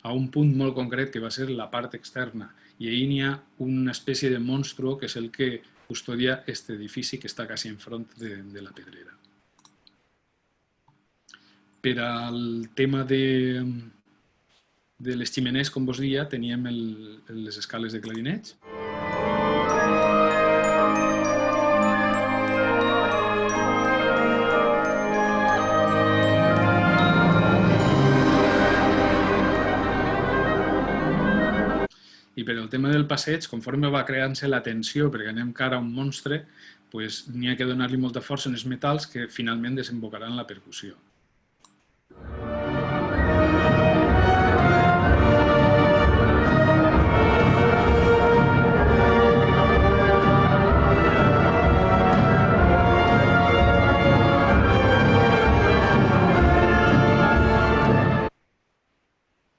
a un punt molt concret que va ser la part externa, i ahir n'hi ha una espècie de monstru que és el que custodia aquest edifici que està quasi enfront de la pedrera. Per al tema de les ximeneies, com vos deia, teníem les escales de clarinets. I per al tema del passeig, conforme va creant-se la tensió, perquè anem cara a un monstre, n'hi ha que donar-li molta força en els metalls que finalment desembocaran en la percussió.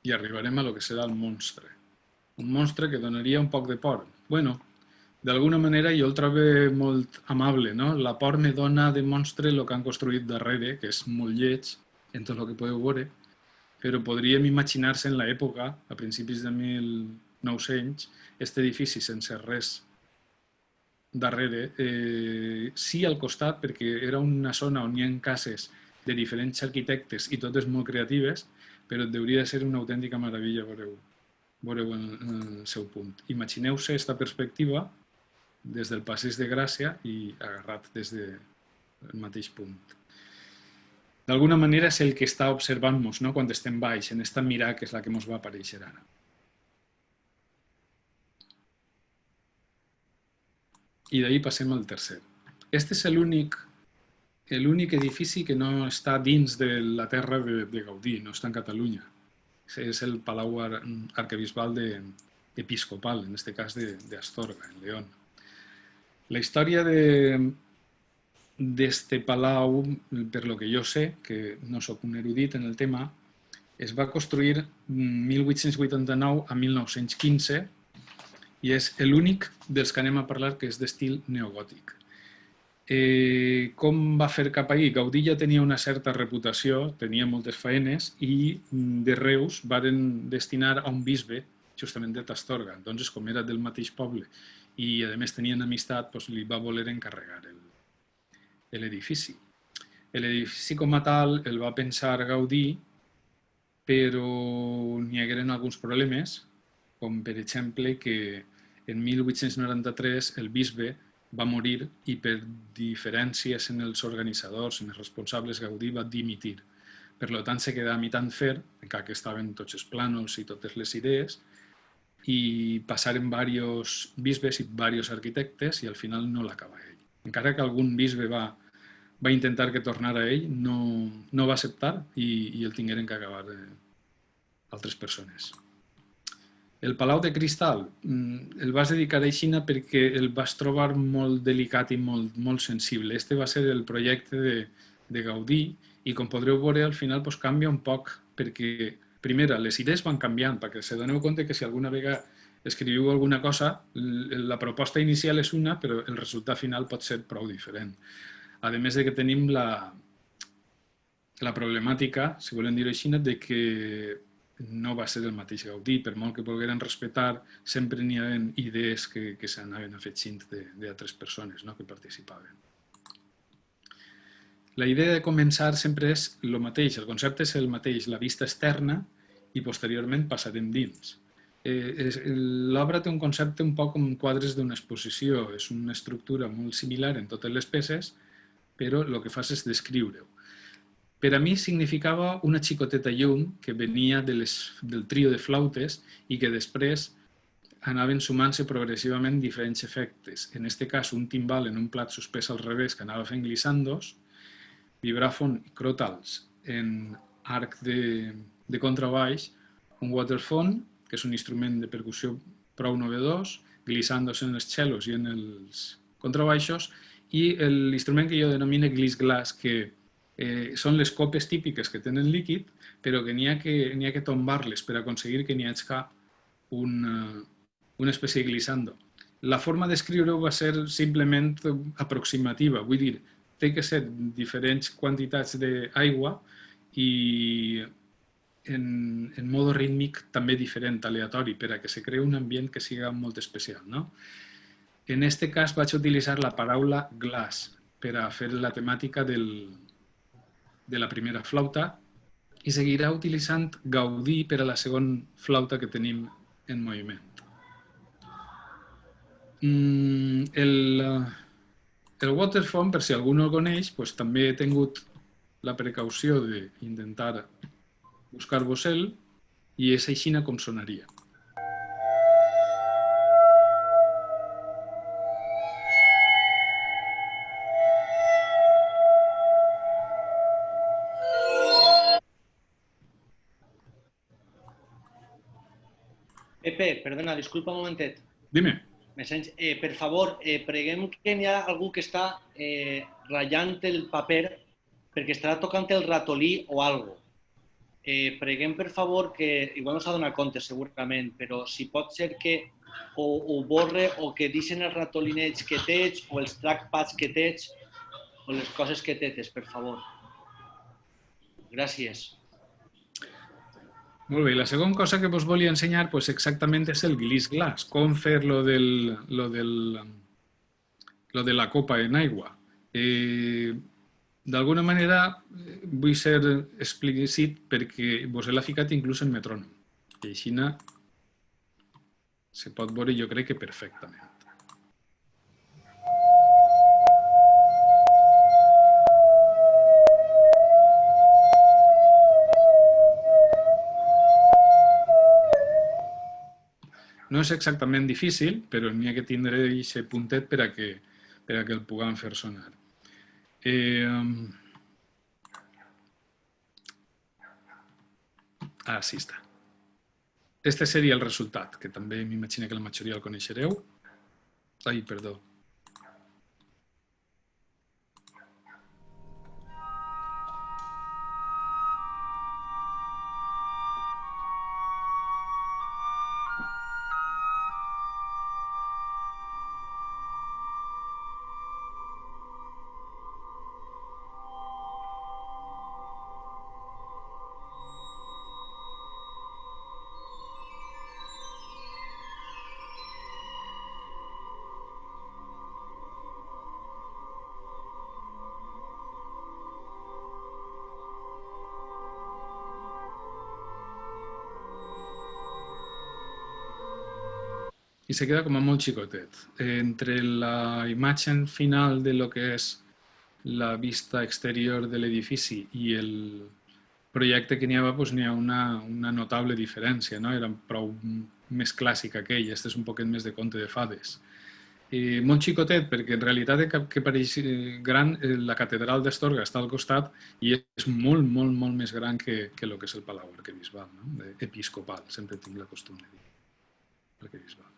I arribarem a lo que serà el monstre. Un monstre que donaria un poc de por. Bueno, d'alguna manera jo el trobo molt amable, no? La por me dona de monstre el que han construït darrere, que és molt lleig, en tot el que podeu veure, però podríem imaginar-se en l'època, a principis de 1900, aquest edifici sense res darrere, sí al costat, perquè era una zona on hi ha cases de diferents arquitectes i totes molt creatives, però hauria de ser una autèntica meravella, veureu en el seu punt. Imagineu-se aquesta perspectiva des del Passeig de Gràcia i agarrat des del mateix punt. D'alguna manera és el que està observant-nos quan estem baix, en aquesta mirada que és la que ens va aparèixer ara. I d'ahir passem al tercer. Este és l'únic edifici que no està dins de la terra de Gaudí, no està en Catalunya. És el Palau Arquebisbal episcopal, en aquest cas d'Astorga, en León. La història d'este palau, per lo que jo sé, que no soc un erudit en el tema, es va construir 1889 a 1915 i és l'únic dels que anem a parlar que és d'estil neogòtic. Com va fer cap ahir? Gaudí ja tenia una certa reputació, tenia moltes faenes i de Reus varen destinar a un bisbe, justament de Astorga. Doncs, com era del mateix poble i a més tenien amistat, li va voler encarregar l'edifici. L'edifici com a tal el va pensar Gaudí, però n'hi hagueren alguns problemes, com per exemple que en 1893 el bisbe va morir i per diferències en els organitzadors, en els responsables, Gaudí va dimitir. Per tant, se quedava a mitjan fer, encara que estaven tots els plànols i totes les idees, i passaren diversos bisbes i diversos arquitectes i al final no l'acaba ell. Encara que algun bisbe va intentar que tornara ell, no va acceptar i el tingueren que acabar altres persones. El Palau de Cristal el vas dedicar a Xina perquè el vas trobar molt delicat i molt sensible. Este va ser el projecte de Gaudí i com podreu veure al final canvia un poc perquè, primera, les idees van canviant perquè se doneu compte que si alguna vegada escriviu alguna cosa, la proposta inicial és una però el resultat final pot ser prou diferent. A més de que tenim la problemàtica, si volem dir-ho així, de que no va ser el mateix Gaudí, per molt que volgueren respectar, sempre n'hi havia idees que s'anaven afegint d'altres persones que participaven. La idea de començar sempre és el mateix, el concepte és el mateix, la vista externa i posteriorment passarem dins. L'obra té un concepte un poc com quadres d'una exposició, és una estructura molt similar en totes les peces, però el que fas és descriure-ho. Per a mi significava una xicoteta llum que venia del trio de flautes i que després anaven sumant-se progressivament diferents efectes. En aquest cas, un timbal en un plat suspès al revés que anava fent glissandos, vibràfon i cròtals en arc de contrabaix, un waterphone, que és un instrument de percussió prou novedós, glissandos en els cellos i en els contrabaixos, i l'instrument que jo denomino glis-glas, que són les copes típiques que tenen líquid, però que n'hi ha que tombar-les per aconseguir que n'hi hagi una espècie de glissando. La forma d'escriure-ho va ser simplement aproximativa, vull dir, té que ser diferents quantitats d'aigua i en mode rítmic també diferent, aleatori, per a que se creï un ambient que sigui molt especial. En aquest cas vaig utilitzar la paraula glaç per a fer la temàtica de la primera flauta i seguirà utilitzant Gaudí per a la segona flauta que tenim en moviment. El waterphone, per si algú no el coneix, també he tingut la precaució d'intentar buscar-vos-el i és així com sonaria. Pepe, perdona, disculpa un momentet. Dime. Per favor, preguem que n'hi ha algú que està ratllant el paper perquè estarà tocant el ratolí o alguna cosa. Preguem, per favor, que igual no s'ha donat compte segurament, però si pot ser que ho borre o que deixen els ratolinets que tens o els trackpads que tens o les coses que tens, per favor. Gràcies. Molt bé, la segona cosa que vos volia ensenyar exactament és el glis-glas, com fer lo de la copa en aigua. D'alguna manera vull ser explícit perquè vos l'he ficat inclús en metrònom. I així se pot veure jo crec que perfectament. No és exactament difícil, però n'hi ha que tindre aquest puntet per a que el puguem fer sonar. Sí està. Este seria el resultat, que també m'imagino que la majoria el coneixereu. Ai, perdó. I se queda com a molt xicotet. Entre la imatge final de lo que és la vista exterior de l'edifici i el projecte que n'hi havia, n'hi ha una notable diferència. Era prou més clàssic aquell, este és un poquet més de conte de fades. Molt xicotet, perquè en realitat que pareix gran, la catedral d'Astorga està al costat i és molt, molt, molt més gran que el que és el Palau Arquebisbal, no? Episcopal, sempre tinc la costum de dir. Arquebisbal.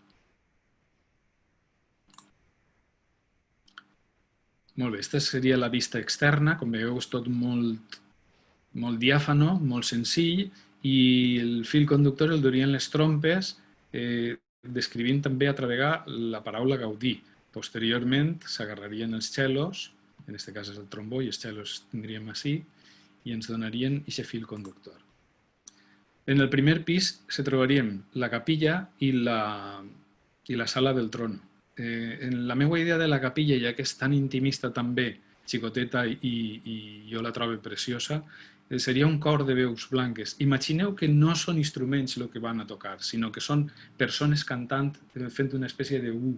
Molt bé, aquesta seria la vista externa, com veieu és tot molt diàfano, molt senzill, i el fil conductor el durien les trompes, descrivint també a travegà la paraula Gaudí. Posteriorment s'agarrarien els cellos, en aquest cas és el trombó, i els cellos tindríem així, i ens donarien aquest fil conductor. En el primer pis se trobaríem la capilla i la sala del trono. En la meva idea de la capilla, ja que és tan intimista també, xicoteta, i jo la trobo preciosa, seria un cor de veus blanques. Imagineu que no són instruments el que van a tocar, sinó que són persones cantant, fent una espècie de U.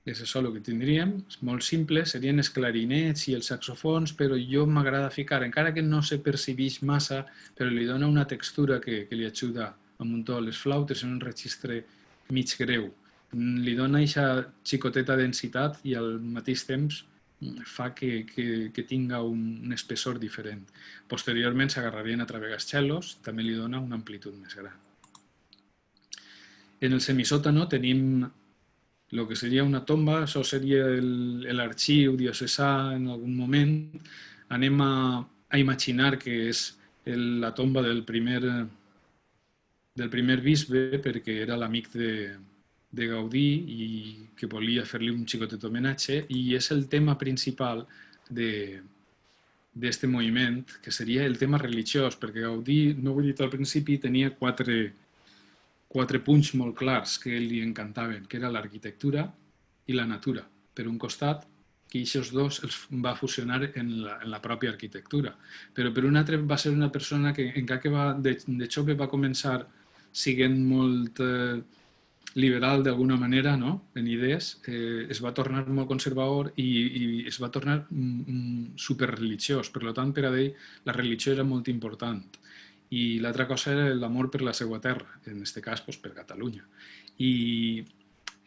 És això el que tindríem, és molt simple, serien els clarinets i els saxofons, però jo m'agrada ficar, encara que no se percibeix massa, però li dona una textura que li ajuda a muntar les flautes en un registre mig greu. Li dona aquesta xicoteta densitat i al mateix temps fa que tinga un espessor diferent. Posteriorment s'agarrarien a través dels cellos, també li dona una amplitud més gran. En el semisòtano tenim el que seria una tomba, això seria l'arxiu diocesà en algun moment. Anem a imaginar que és la tomba del primer bisbe, perquè era l'amic de Gaudí i que volia fer-li un xicotet homenatge, i és el tema principal d'aquest moviment, que seria el tema religiós, perquè Gaudí, no ho he dit al principi, tenia quatre punts molt clars que li encantaven, que era l'arquitectura i la natura. Per un costat, que aquests dos els va fusionar en la pròpia arquitectura. Però per un altre va ser una persona que, encara que de jove va començar sent molt liberal d'alguna manera, no? En idees, es va tornar molt conservador i es va tornar superreligiós. Per tant, per a ell, la religió era molt important. I l'altra cosa era l'amor per la seva terra, en aquest cas per Catalunya. I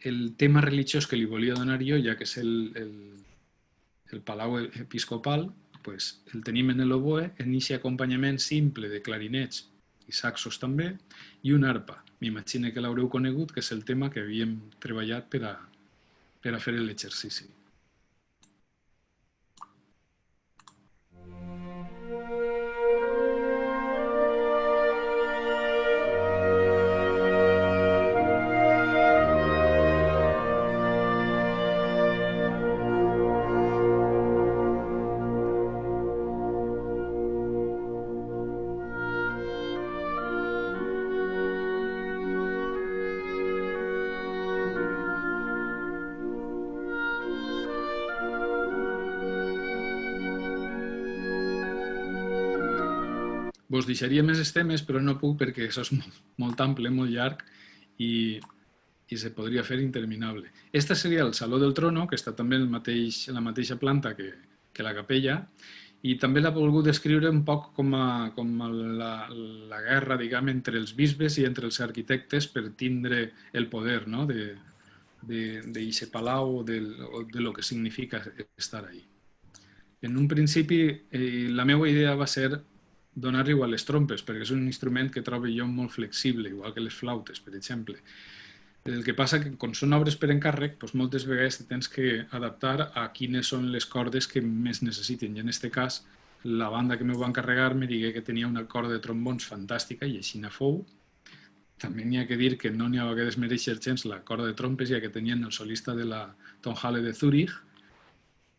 el tema religiós que li volia donar jo, ja que és el Palau Episcopal, el tenim en l'oboe, en aquest acompanyament simple de clarinets i saxos també, i una arpa. M'imagino que l'haureu conegut, que és el tema que havíem treballat per a fer l'exercici. Vos deixaria més temes, però no puc perquè això és molt ample, molt llarg i se podria fer interminable. Este seria el Saló del Trono, que està també en la mateixa planta que la capella, i també l'ha volgut descriure un poc com la guerra, diguem, entre els bisbes i entre els arquitectes per tindre el poder d'aquest palau o de lo que significa estar ahí. En un principi, la meva idea va ser donar-li igual les trompes, perquè és un instrument que trobo jo molt flexible, igual que les flautes, per exemple. El que passa que, quan són obres per encàrrec, moltes vegades tens que adaptar a quines són les cordes que més necessiten. I en aquest cas, la banda que m'ho va encarregar me digué que tenia una corda de trombons fantàstica i així fou. També n'hi ha que dir que no n'hi ha que desmereixer gens la corda de trompes, ja que tenien el solista de la Tonhalle de Zurich.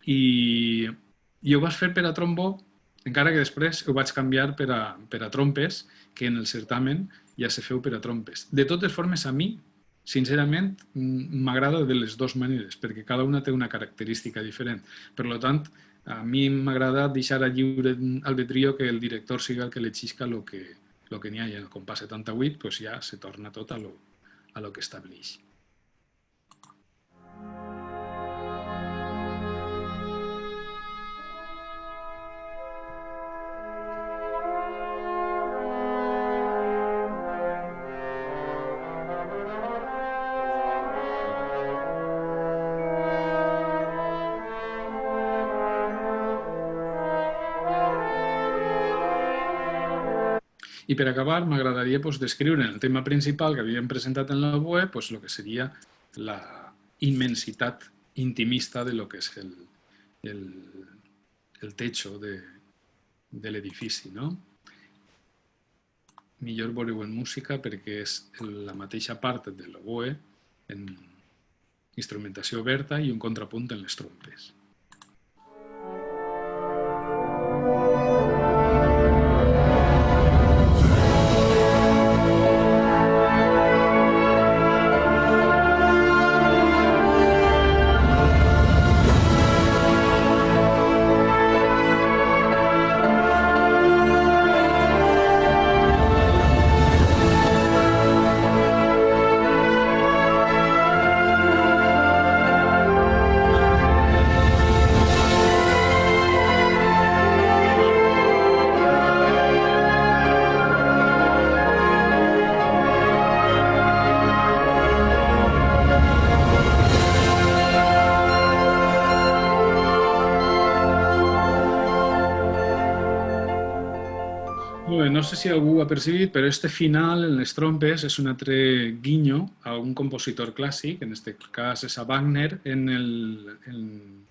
I ho vaig fer per a trombó, encara que després ho vaig canviar per a trompes, que en el certamen ja se feu per a trompes. De totes formes, a mi, sincerament, m'agrada de les dues maneres, perquè cada una té una característica diferent. Per tant, A mi m'agrada deixar a lliure albedrío que el director siga el que l'exisca lo que n'hi ha, i quan passa 78 pues ja se torna tot a lo que estableix. I per acabar, m'agradaria descriure en el tema principal que havíem presentat en la web el que seria la immensitat intimista de lo que és el techo de l'edifici. No? Millor veureu en música perquè és la mateixa part de l'oboe en instrumentació oberta i un contrapunt en les trompes. No sé si algú ho ha percibit, però este final en les trompes és un altre guinyo a un compositor clàssic, en este cas és a Wagner, en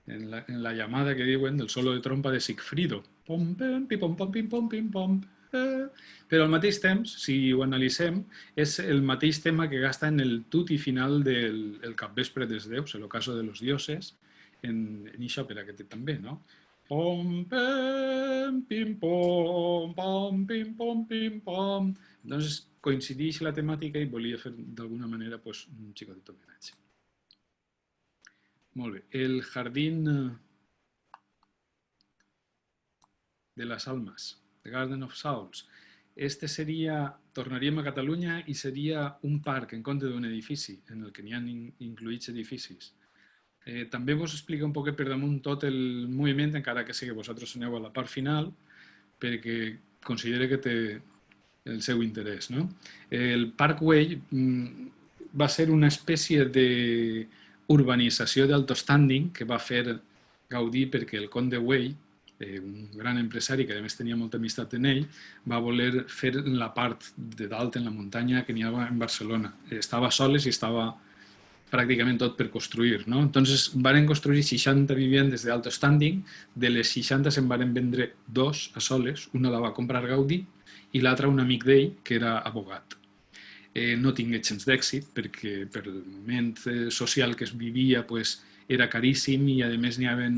la llamada que diuen del solo de trompa de Sigfrido. Pom, pom, pim, pom, pom, pim, pom, pim, pom. Però al mateix temps, si ho analitzem, és el mateix tema que gasta en el tutti final del Capvespre dels Déus, el ocaso de los dioses, en aquesta òpera que té també, no? Pom, pem, pim, pom, pom, pim, pom, pim, pom. Doncs coincideix la temàtica i volia fer d'alguna manera un xicotet homenatge. Molt bé. El Jardín de las Almas, The Garden of Souls. Este seria, tornaríem a Catalunya i seria un parc en compte d'un edifici, en el que n'hi ha incluïts edificis. També vos explica un poc per damunt tot el moviment, encara que sé que vosaltres aneu a la part final, perquè considere que té el seu interès. No? El Parkway va ser una espècie d'urbanització d'alto standing que va fer Gaudí perquè el Conde Güell, un gran empresari que a més tenia molta amistat en ell, va voler fer la part de dalt en la muntanya que n'hi havia en Barcelona. Estava soles i estava pràcticament tot per construir. No? Entonces van construir 60 viviendes d'alto standing, de les 60 se'n van vendre 2 a soles, una la va comprar Gaudí i l'altra un amic d'ell que era abogat. No tingué gens d'èxit perquè per el moment social que es vivia era caríssim i a més n'hi havia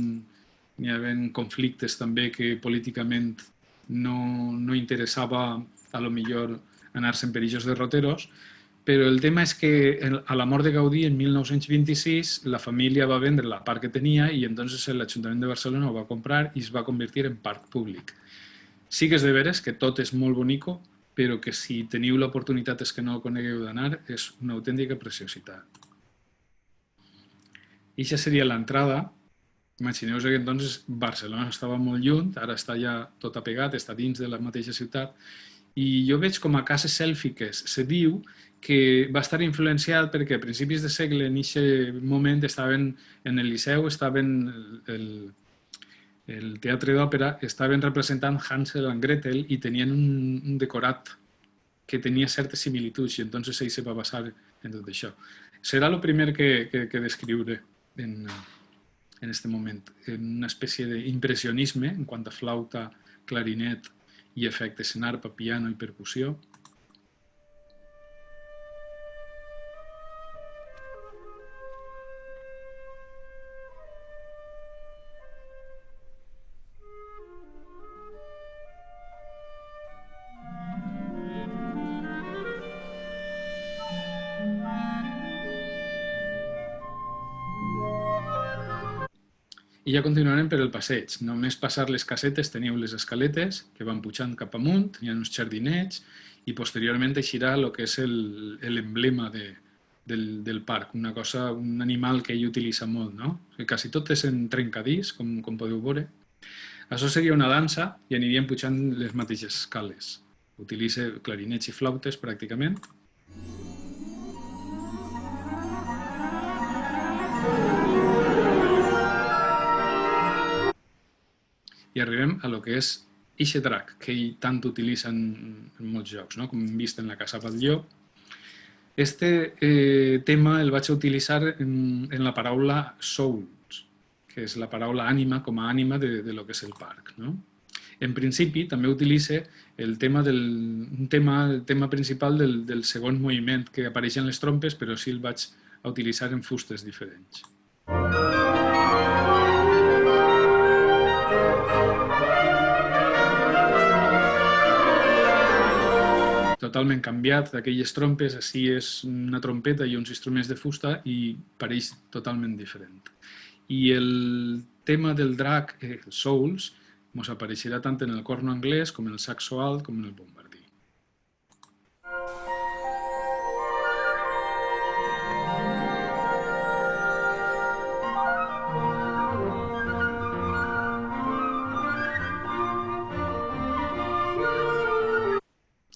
conflictes també que políticament no interessava a lo millor anar-se en perillos derroteros, però el tema és que a la mort de Gaudí en 1926 la família va vendre la part que tenia i entonces l'Ajuntament de Barcelona ho va comprar i es va convertir en parc públic. Sí que és de veres que tot és molt bonico, però que si teniu l'oportunitat és que no el conegueu d'anar, és una autèntica preciositat. I això seria l'entrada. Imagineu-vos que entonces Barcelona estava molt lluny, ara està ja tot apegat, està dins de la mateixa ciutat, i jo veig com a cases sèlfiques se diu que va estar influenciat perquè a principis de segle, en aquest moment, estaven en el Liceu, estaven el teatre d'òpera, estaven representant Hansel and Gretel i tenien un decorat que tenia certes similituds i entonces ell se va basar en tot això. Serà el primer que descriuré en aquest moment, en una espècie d'impressionisme en quant a flauta, clarinet i efectes en arpa, piano i percussió. I ja continuarem per el passeig. Només passar les casetes teniu les escaletes que van pujant cap amunt, hi ha uns jardinets i posteriorment eixirà el que és l'emblema del parc, una cosa, un animal que ell utilitza molt, no? Quasi tot és en trencadís, com podeu veure. Això seria una dansa i aniríem pujant les mateixes escales. Utilitza clarinets i flautes pràcticament. I arribem a lo que és eixe drac, que ell tant utilitza en molts jocs, no? Com hem vist en la Casa Batlló. Este tema el vaig utilitzar en la paraula souls, que és la paraula ànima com a ànima de lo que és el parc, no? En principi, també utilitza el tema principal del segon moviment que apareix en les trompes, però sí el vaig utilitzar en fustes diferents. Totalment canviat d'aquelles trompes, així és una trompeta i uns instruments de fusta i pareix totalment diferent. I el tema del drac, souls, ens apareixerà tant en el corno anglès com en el saxo alt com en el bombardí.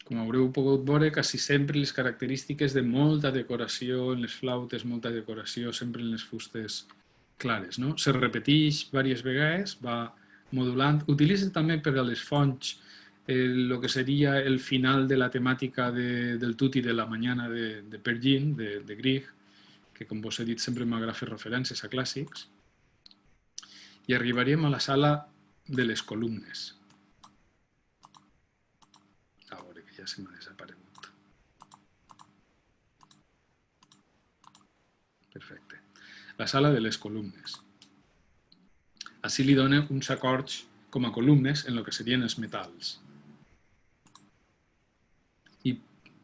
Com haureu pogut veure, quasi sempre les característiques de molta decoració en les flautes, molta decoració sempre en les fustes clares, no? Se repeteix diverses vegades, va modulant. Utilitza també per a les fonts el que seria el final de la temàtica del Tutti de la Mañana de Peer Gynt, de Grieg, que com vos he dit sempre m'agrada fer referències a clàssics. I arribaríem a la sala de les columnes. A veure, que ja se m'ha desaparegut. Perfecte. La sala de les columnes. Així li dona uns acords com a columnes en el que serien els metalls. I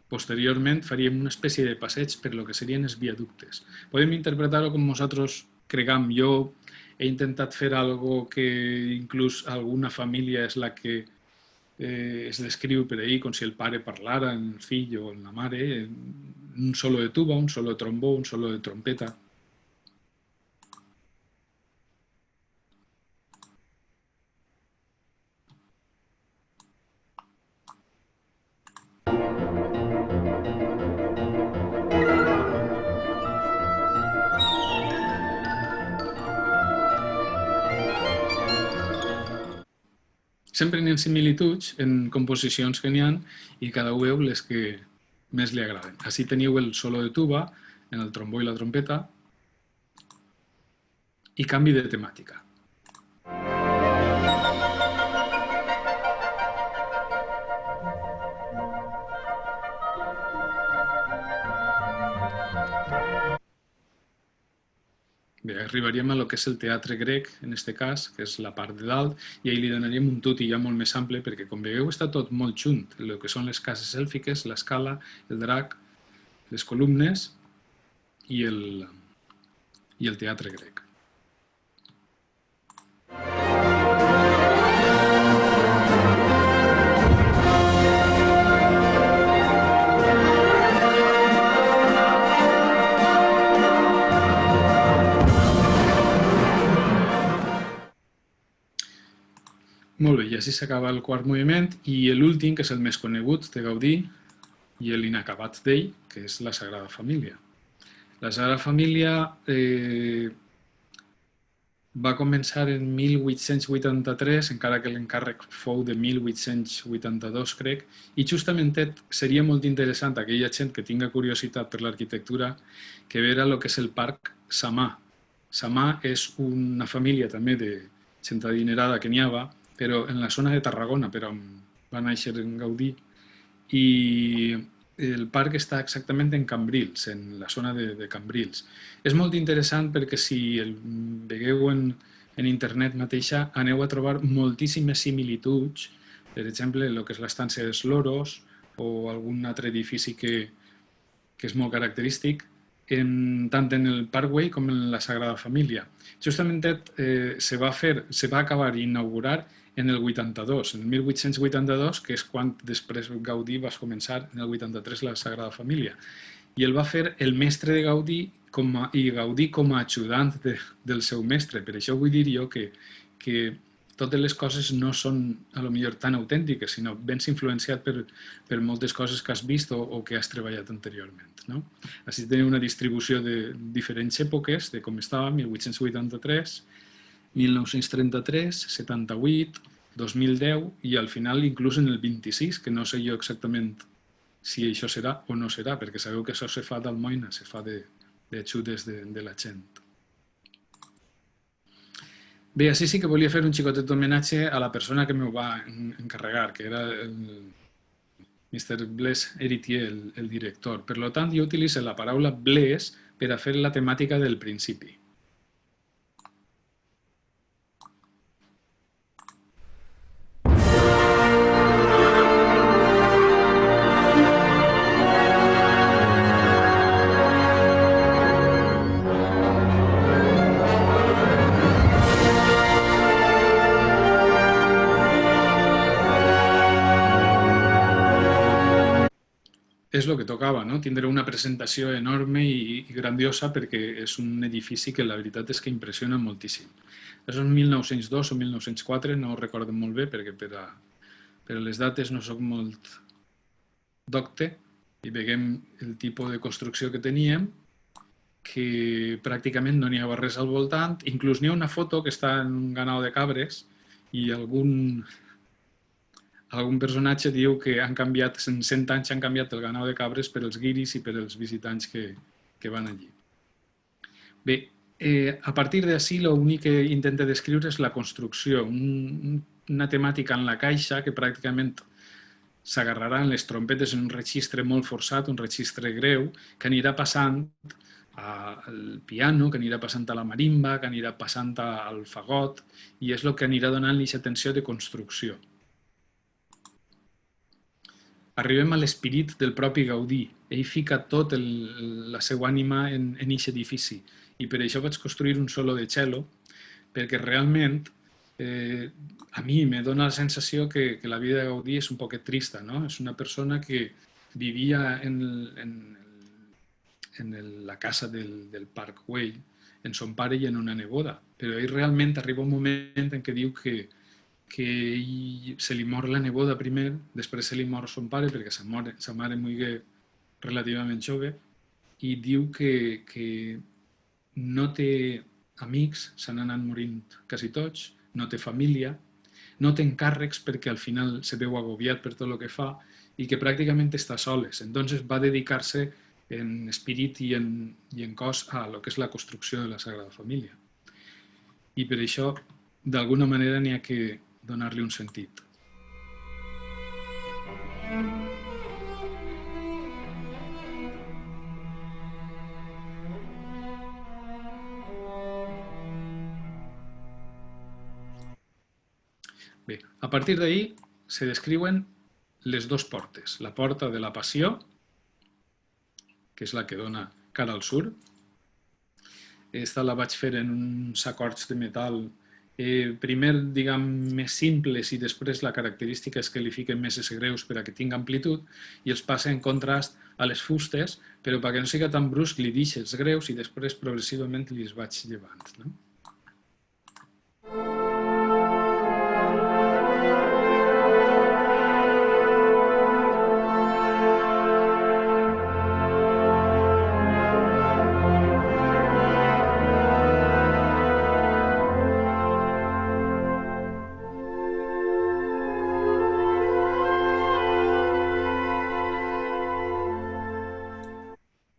posteriorment faríem una espècie de passeig per el que serien els viaductes. Podem interpretar-ho com nosaltres cregam. Jo he intentat fer algo que inclús alguna família és la que es descriu per ahir com si el pare parlara, el fill o la mare, un solo de tuba, un solo de trombó, un solo de trompeta. Sempre n'hi ha similituds en composicions que n'hi ha i cada un veu les que més li agraden. Així teniu el solo de tuba en el trombó i la trompeta i canvi de temàtica. Bé, arribaríem a lo que és el teatre grec, en aquest cas, que és la part de dalt, i ahir li donaríem un tutti ja molt més ample, perquè com veieu està tot molt junt, el que són les cases èlfiques, l'escala, el drac, les columnes i el teatre grec. Molt bé, i així s'acaba el quart moviment i l'últim, que és el més conegut de Gaudí i l'inacabat d'ell, que és la Sagrada Família. La Sagrada Família va començar en 1883, encara que l'encàrrec fou de 1882, crec, i justament seria molt interessant a aquella gent que tinga curiositat per l'arquitectura que veure el que és el parc Samà. Samà és una família també de gent adinerada que n'hi havia, però en la zona de Tarragona, per on va néixer en Gaudí, i el parc està exactament en Cambrils, en la zona de Cambrils. És molt interessant perquè si el veieu en internet mateixa, aneu a trobar moltíssimes similituds, per exemple, el que és l'estància dels Loros o algun altre edifici que és molt característic, tant en el Parkway com en la Sagrada Família. Justament se va acabar i inaugurar en el 82, en el 1882, que és quan després Gaudí va començar en el 83 la Sagrada Família. I el va fer el mestre de Gaudí i Gaudí com a ajudant del seu mestre. Per això vull dir jo que totes les coses no són a lo millor tan autèntiques, sinó ben influenciat per moltes coses que has vist o que has treballat anteriorment. No? Així teniu una distribució de diferents èpoques, de com estava, 1883, 1933, 78, 2010 i al final inclús en el 26, que no sé jo exactament si això serà o no serà, perquè sabeu que això se fa d'almoina, se fa d'ajudes de la gent. Bé, així sí que volia fer un xicotet d'homenatge a la persona que m'ho va encarregar, que era el Mr. Blaise Héritier, el director. Per tant, jo utilitzo la paraula Blaise per a fer la temàtica del principi. És el que tocava, no? Tindre una presentació enorme i grandiosa perquè és un edifici que la veritat és que impressiona moltíssim. És en 1902 o 1904, no ho recordo molt bé perquè per a les dates no soc molt docte i veiem el tipus de construcció que teníem, que pràcticament no n'hi havia res al voltant, inclús n'hi ha una foto que està en un ganau de cabres i algun personatge diu que han canviat, en 100 anys han canviat el ganau de cabres per els guiris i per els visitants que van allí. Bé, a partir d'ací l'únic que intenta descriure és la construcció, una temàtica en la caixa que pràcticament s'agarrarà en les trompetes en un registre molt forçat, un registre greu, que anirà passant al piano, que anirà passant a la marimba, que anirà passant al fagot, i és el que anirà donant-li aquesta tensió de construcció. Arribem a l'esperit del propi Gaudí. Ell fica tot la seva ànima en aquest edifici i per això vaig construir un solo de cello, perquè realment a mi me dona la sensació que la vida de Gaudí és un poquet trista, no? És una persona que vivia en la casa del Parkway, en son pare i en una neboda, però ell realment arriba un moment en què diu que se li mor la neboda primer, després se li mor son pare perquè sa mare morí relativament jove i diu que no té amics, s'han anat morint quasi tots, no té família, no té encàrrecs perquè al final se veu agobiat per tot el que fa i que pràcticament està soles. Entonces va dedicar-se en esperit i en cos a lo que és la construcció de la Sagrada Família. I per això, d'alguna manera, n'hi ha que donar-li un sentit. Bé, a partir d'ahí se descriuen les dues portes. La porta de la Passió, que és la que dona cara al sud. Esta la vaig fer en uns acords de metal primer, diguem, més simples i després la característica és que li fiquen meses greus per a que tingui amplitud i els passa en contrast a les fustes, però perquè no sigui tan brusc li deixo els greus i després progressivament li els vaig llevant. No?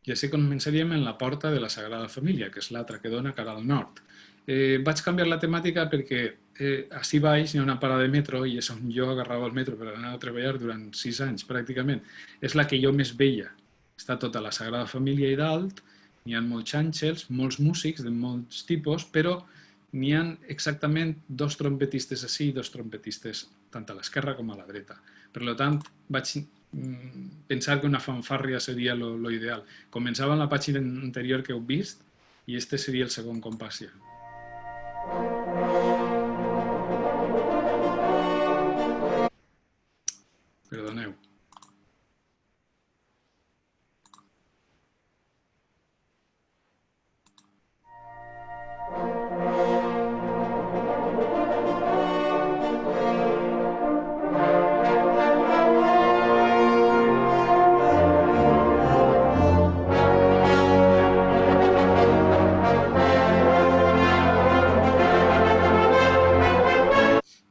I així començaríem en la porta de la Sagrada Família, que és l'altra que dona cara al nord. Vaig canviar la temàtica perquè ací baix hi ha una parada de metro i és on jo agarrava el metro per anar a treballar durant 6 anys, pràcticament. És la que jo més veia. Està tota la Sagrada Família i dalt, n'hi ha molts àngels, molts músics de molts tipus, però n'hi ha exactament 2 trompetistes ací i 2 trompetistes tant a l'esquerra com a la dreta. Per tant, vaig pensar que una fanfàrria seria lo ideal. Començava en la pàgina anterior que heu vist i este seria el segon compàs ja. Perdoneu.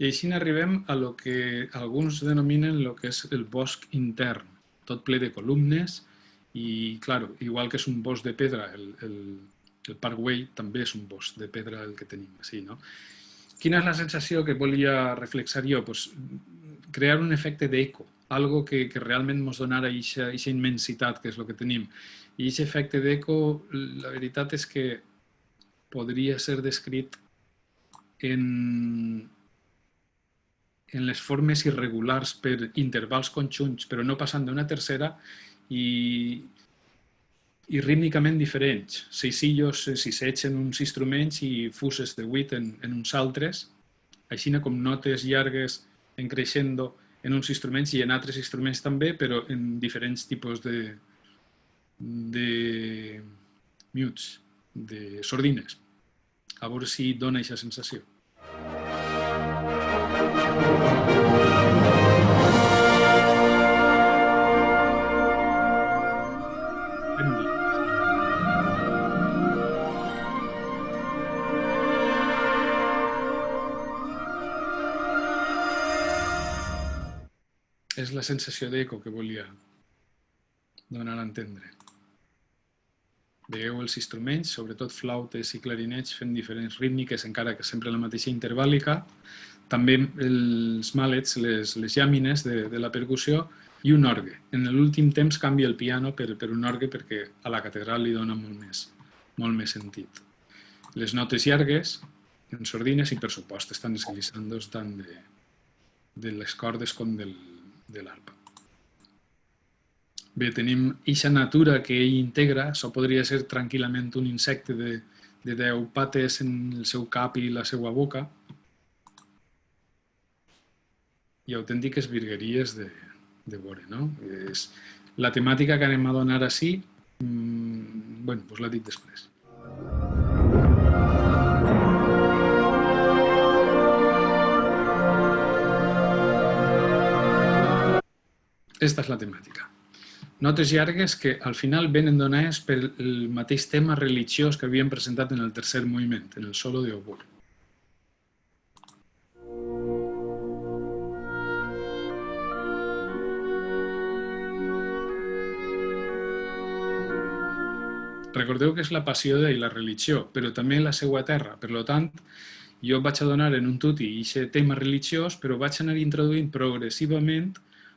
I així arribem a lo que alguns denominen el que és el bosc intern, tot ple de columnes i, clar, igual que és un bosc de pedra, el Parkway també és un bosc de pedra el que tenim així, no? Quina és la sensació que volia reflexar jo? Pues, crear un efecte d'eco, algo que realment ens donara aquesta immensitat que és el que tenim. I aquest efecte d'eco, la veritat és que podria ser descrit en les formes irregulars per intervals conjunts, però no passant d'una tercera i rítmicament diferents. Seisillos, sisets en uns instruments i fuses de 8 en uns altres, així com notes llargues en crescendo en uns instruments i en altres instruments també, però en diferents tipus de mutes, de sordines. A veure si dona aquesta sensació. És la sensació d'eco que volia donar a entendre. Veieu els instruments, sobretot flautes i clarinets, fent diferents rítmiques, encara que sempre la mateixa intervàlica. També els mallets, les llàmines de la percussió i un orgue. En l'últim temps canvia el piano per un orgue perquè a la catedral li dona molt més sentit. Les notes llargues, en sordines i, per supost, estan els glissandos tant de les cordes com de l'arpa. Bé, tenim eixa natura que ell integra, això podria ser tranquil·lament un insecte de 10 pates en el seu cap i la seva boca, i autèntiques virgueries de veure, no? La temàtica que anem a donar així, bueno, us la dic després. Esta és la temàtica. Notes llargues que al final venen donades pel mateix tema religiós que havíem presentat en el tercer moviment, en el solo d'oboe. Recordeu que és la passió i la religió, però també la seva terra. Per tant, jo vaig a donar en un tutti aquest tema religiós, però vaig anar introduint progressivament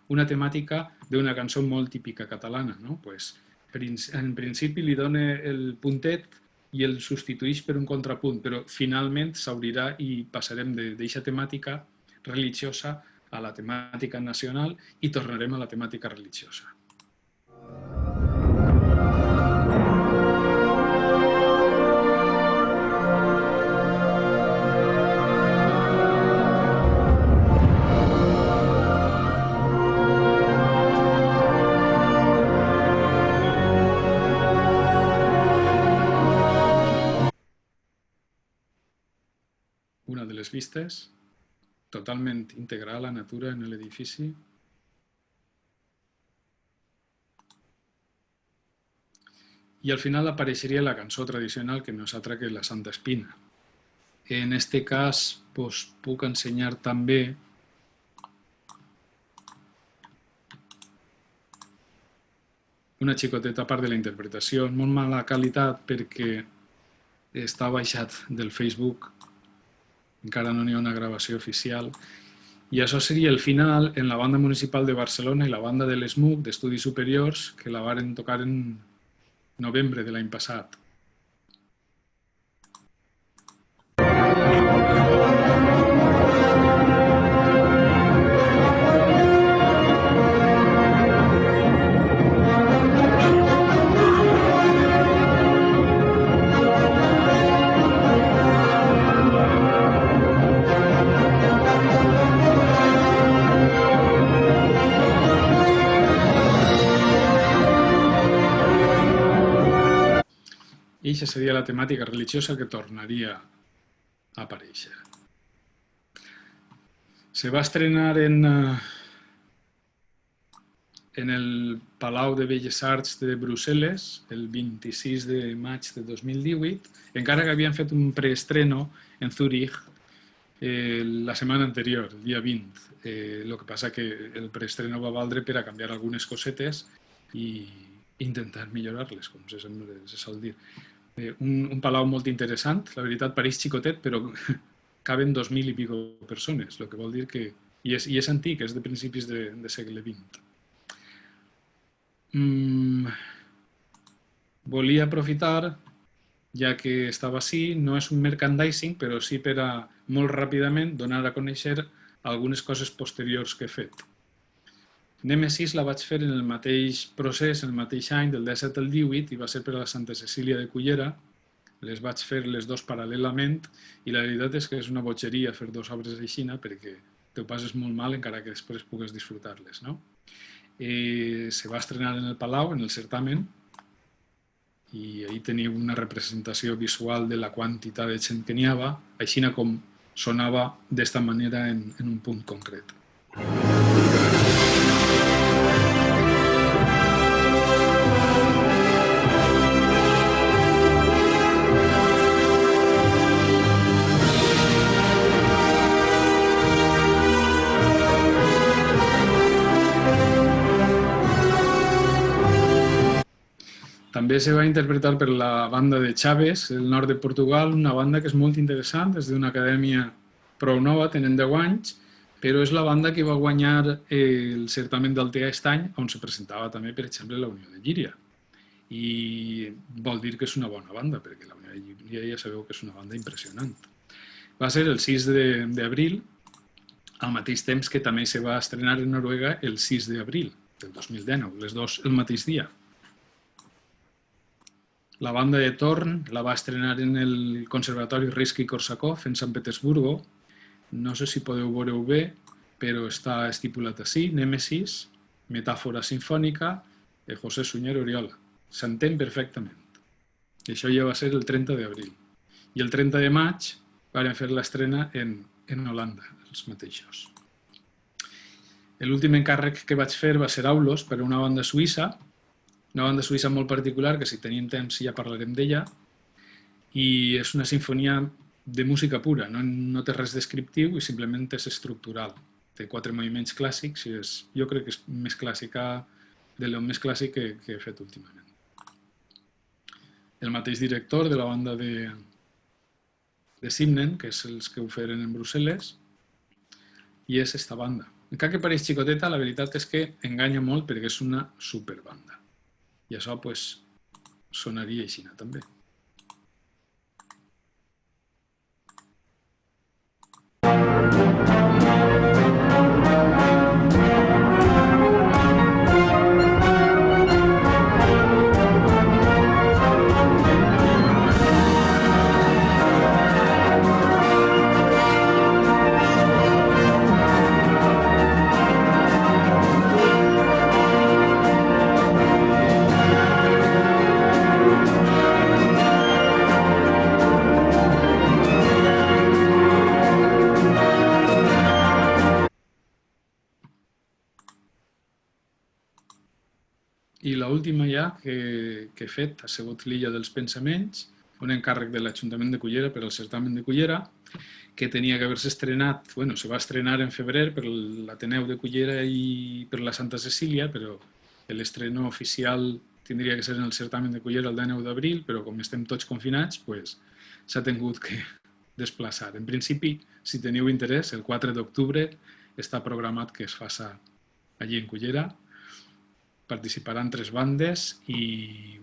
una temàtica d'una cançó molt típica catalana. En principi li dona el puntet i el substitueix per un contrapunt, però finalment s'obrirà i passarem d'aquesta temàtica religiosa a la temàtica nacional i tornarem a la temàtica religiosa. Una de les vistes, totalment integrar la natura en l'edifici. I al final apareixeria la cançó tradicional que no és altra que la Santa Espina. En aquest cas us puc ensenyar també una xicoteta part de la interpretació, en molt mala qualitat perquè està baixat del Facebook, encara no hi ha una gravació oficial, i això seria el final en la banda municipal de Barcelona i la banda de l'ESMUC d'Estudis Superiors, que la varen tocar en novembre de l'any passat. eixa seria la temàtica religiosa que tornaria a aparèixer. Se va estrenar en el Palau de Belles Arts de Brussel·les el 26 de maig de 2018, encara que havien fet un preestreno en Zúrich la setmana anterior, el dia 20. El que passa que el preestreno va valdre per a canviar algunes cosetes i intentar millorar-les, com se sol dir. Un palau molt interessant, la veritat pareix xicotet, però caben 2.000 i pico persones, el que vol dir que... I és antic, és de principis de segle XX. Volia aprofitar, ja que estava així, no és un merchandising, però sí per a molt ràpidament donar a conèixer algunes coses posteriors que he fet. Nèmesis la vaig fer en el mateix procés, en el mateix any, del 17 al 18, i va ser per a la Santa Cecília de Cullera. Les vaig fer les dos paral·lelament, i la veritat és que és una botxeria fer dues obres aixina, perquè te ho passes molt mal encara que després pugues disfrutar-les, no? Se va estrenar en el Palau, en el certamen, i ahí teniu una representació visual de la quantitat de gent que n'hi havia, així com sonava d'esta manera en un punt concret. També se va interpretar per la banda de Chaves, del nord de Portugal, una banda que és molt interessant, és d'una acadèmia prou nova, tenen 10 anys, però és la banda que va guanyar el certamen d'Altea aquest any, on se presentava també, per exemple, la Unió de Llíria. I vol dir que és una bona banda, perquè la Unió de Llíria ja sabeu que és una banda impressionant. Va ser el 6 d'abril, al mateix temps que també se va estrenar en Noruega el 6 d'abril del 2019, les dos el mateix dia. La banda de Torn la va estrenar en el Conservatori Rimski-Kórsakov en Sant Petersburgo. No sé si podeu veure-ho bé, però està estipulat així, Nèmesis, metàfora sinfònica de José Sunyer Oriola. S'entén perfectament. I això ja va ser el 30 d'abril. I el 30 de maig van fer l'estrena en Holanda, els mateixos. L'últim encàrrec que vaig fer va ser Aulos, per a una banda suïssa molt particular, que si tenim temps ja parlarem d'ella, i és una sinfonia de música pura, no té res descriptiu i simplement és estructural. Té 4 moviments clàssics i jo crec que és més clàssica, de lo més clàssic que he fet últimament. El mateix director de la banda de Simnen, que és els que ho feren en Brussel·les, i és esta banda. Encara que pareix xicoteta, la veritat és que enganya molt perquè és una superbanda. I això sonaria així també. I l'última ja que he fet ha sigut l'Illa dels Pensaments, un encàrrec de l'Ajuntament de Cullera per al certamen de Cullera, que tenia que haver-se estrenat, se va estrenar en febrer per l'Ateneu de Cullera i per la Santa Cecília, però l'estreno oficial tindria que ser en el certamen de Cullera el 19 d'abril, però com estem tots confinats, s'ha tingut que desplaçar. En principi, si teniu interès, el 4 d'octubre està programat que es faci allí en Cullera. Participaran 3 bandes i,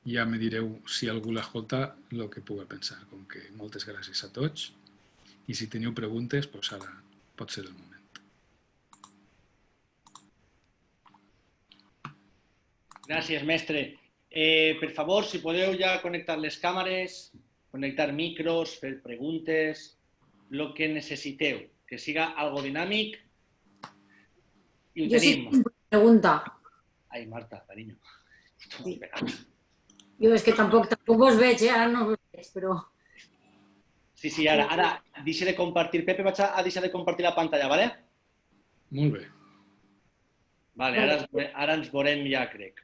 ja me direu si algú l'escolta el que pugui pensar. Com que moltes gràcies a tots i si teniu preguntes, ara pot ser el moment. Gràcies, mestre. Per favor, si podeu ja connectar les càmeres, connectar micros, fer preguntes, el que necessiteu, que siga algo dinàmic. I ho tenim. Yo sí tengo una pregunta. Ai, Marta, cariño. Sí. Jo és que tampoc vos veig, ara no vos veig, però... Sí, ara deixa de compartir. Pepe, vaig a deixar de compartir la pantalla, ¿vale? Molt bé. Vale, ara ens veurem ja, crec.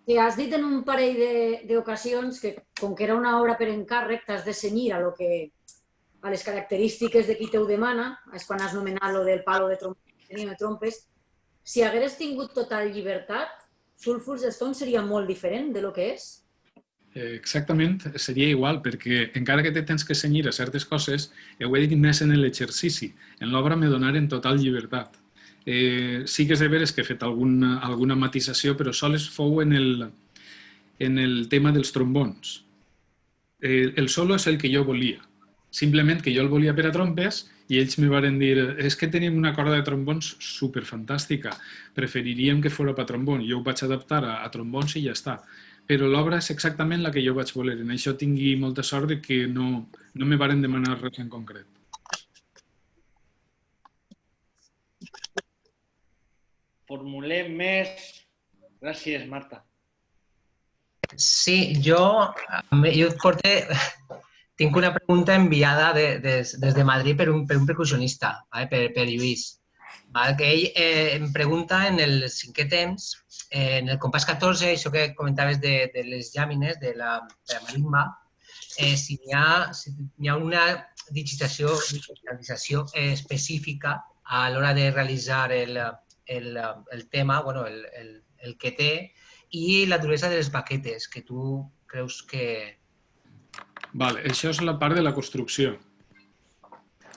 Que has dit en un parell d'ocasions que, com que era una obra per encàrrec, t'has de cenyir a les característiques de qui te ho demana, és quan has nomenat lo del palo de trompes. Si hagueres tingut total llibertat, Sulphur's Stone seria molt diferent de lo que és? Exactament, seria igual, perquè encara que te tens que cenyir a certes coses, ho he dit més en l'exercici. En l'obra me donaren total llibertat. Sí que és de veres que he fet alguna matisació, però sols fou en el tema dels trombons. El solo és el que jo volia. Simplement que jo el volia per a trompes i ells me van dir és que tenim una corda de trombons superfantàstica, preferiríem que fos per trombons. Jo ho vaig adaptar a trombons i ja està. Però l'obra és exactament la que jo vaig voler. En això tingui molta sort de que no me varen demanar res en concret. Formulem més. Gràcies, Marta. Sí, jo tinc una pregunta enviada des de Madrid per un percussionista, per Lluís. Que ell em pregunta en el cinquè temps, en el compàs 14, això que comentaves de les llàmines, de la marimba, si hi ha una digitalització específica a l'hora de realitzar el tema, el que té, i la duresa de les baquetes, que tu creus que... Vale, això és la part de la construcció,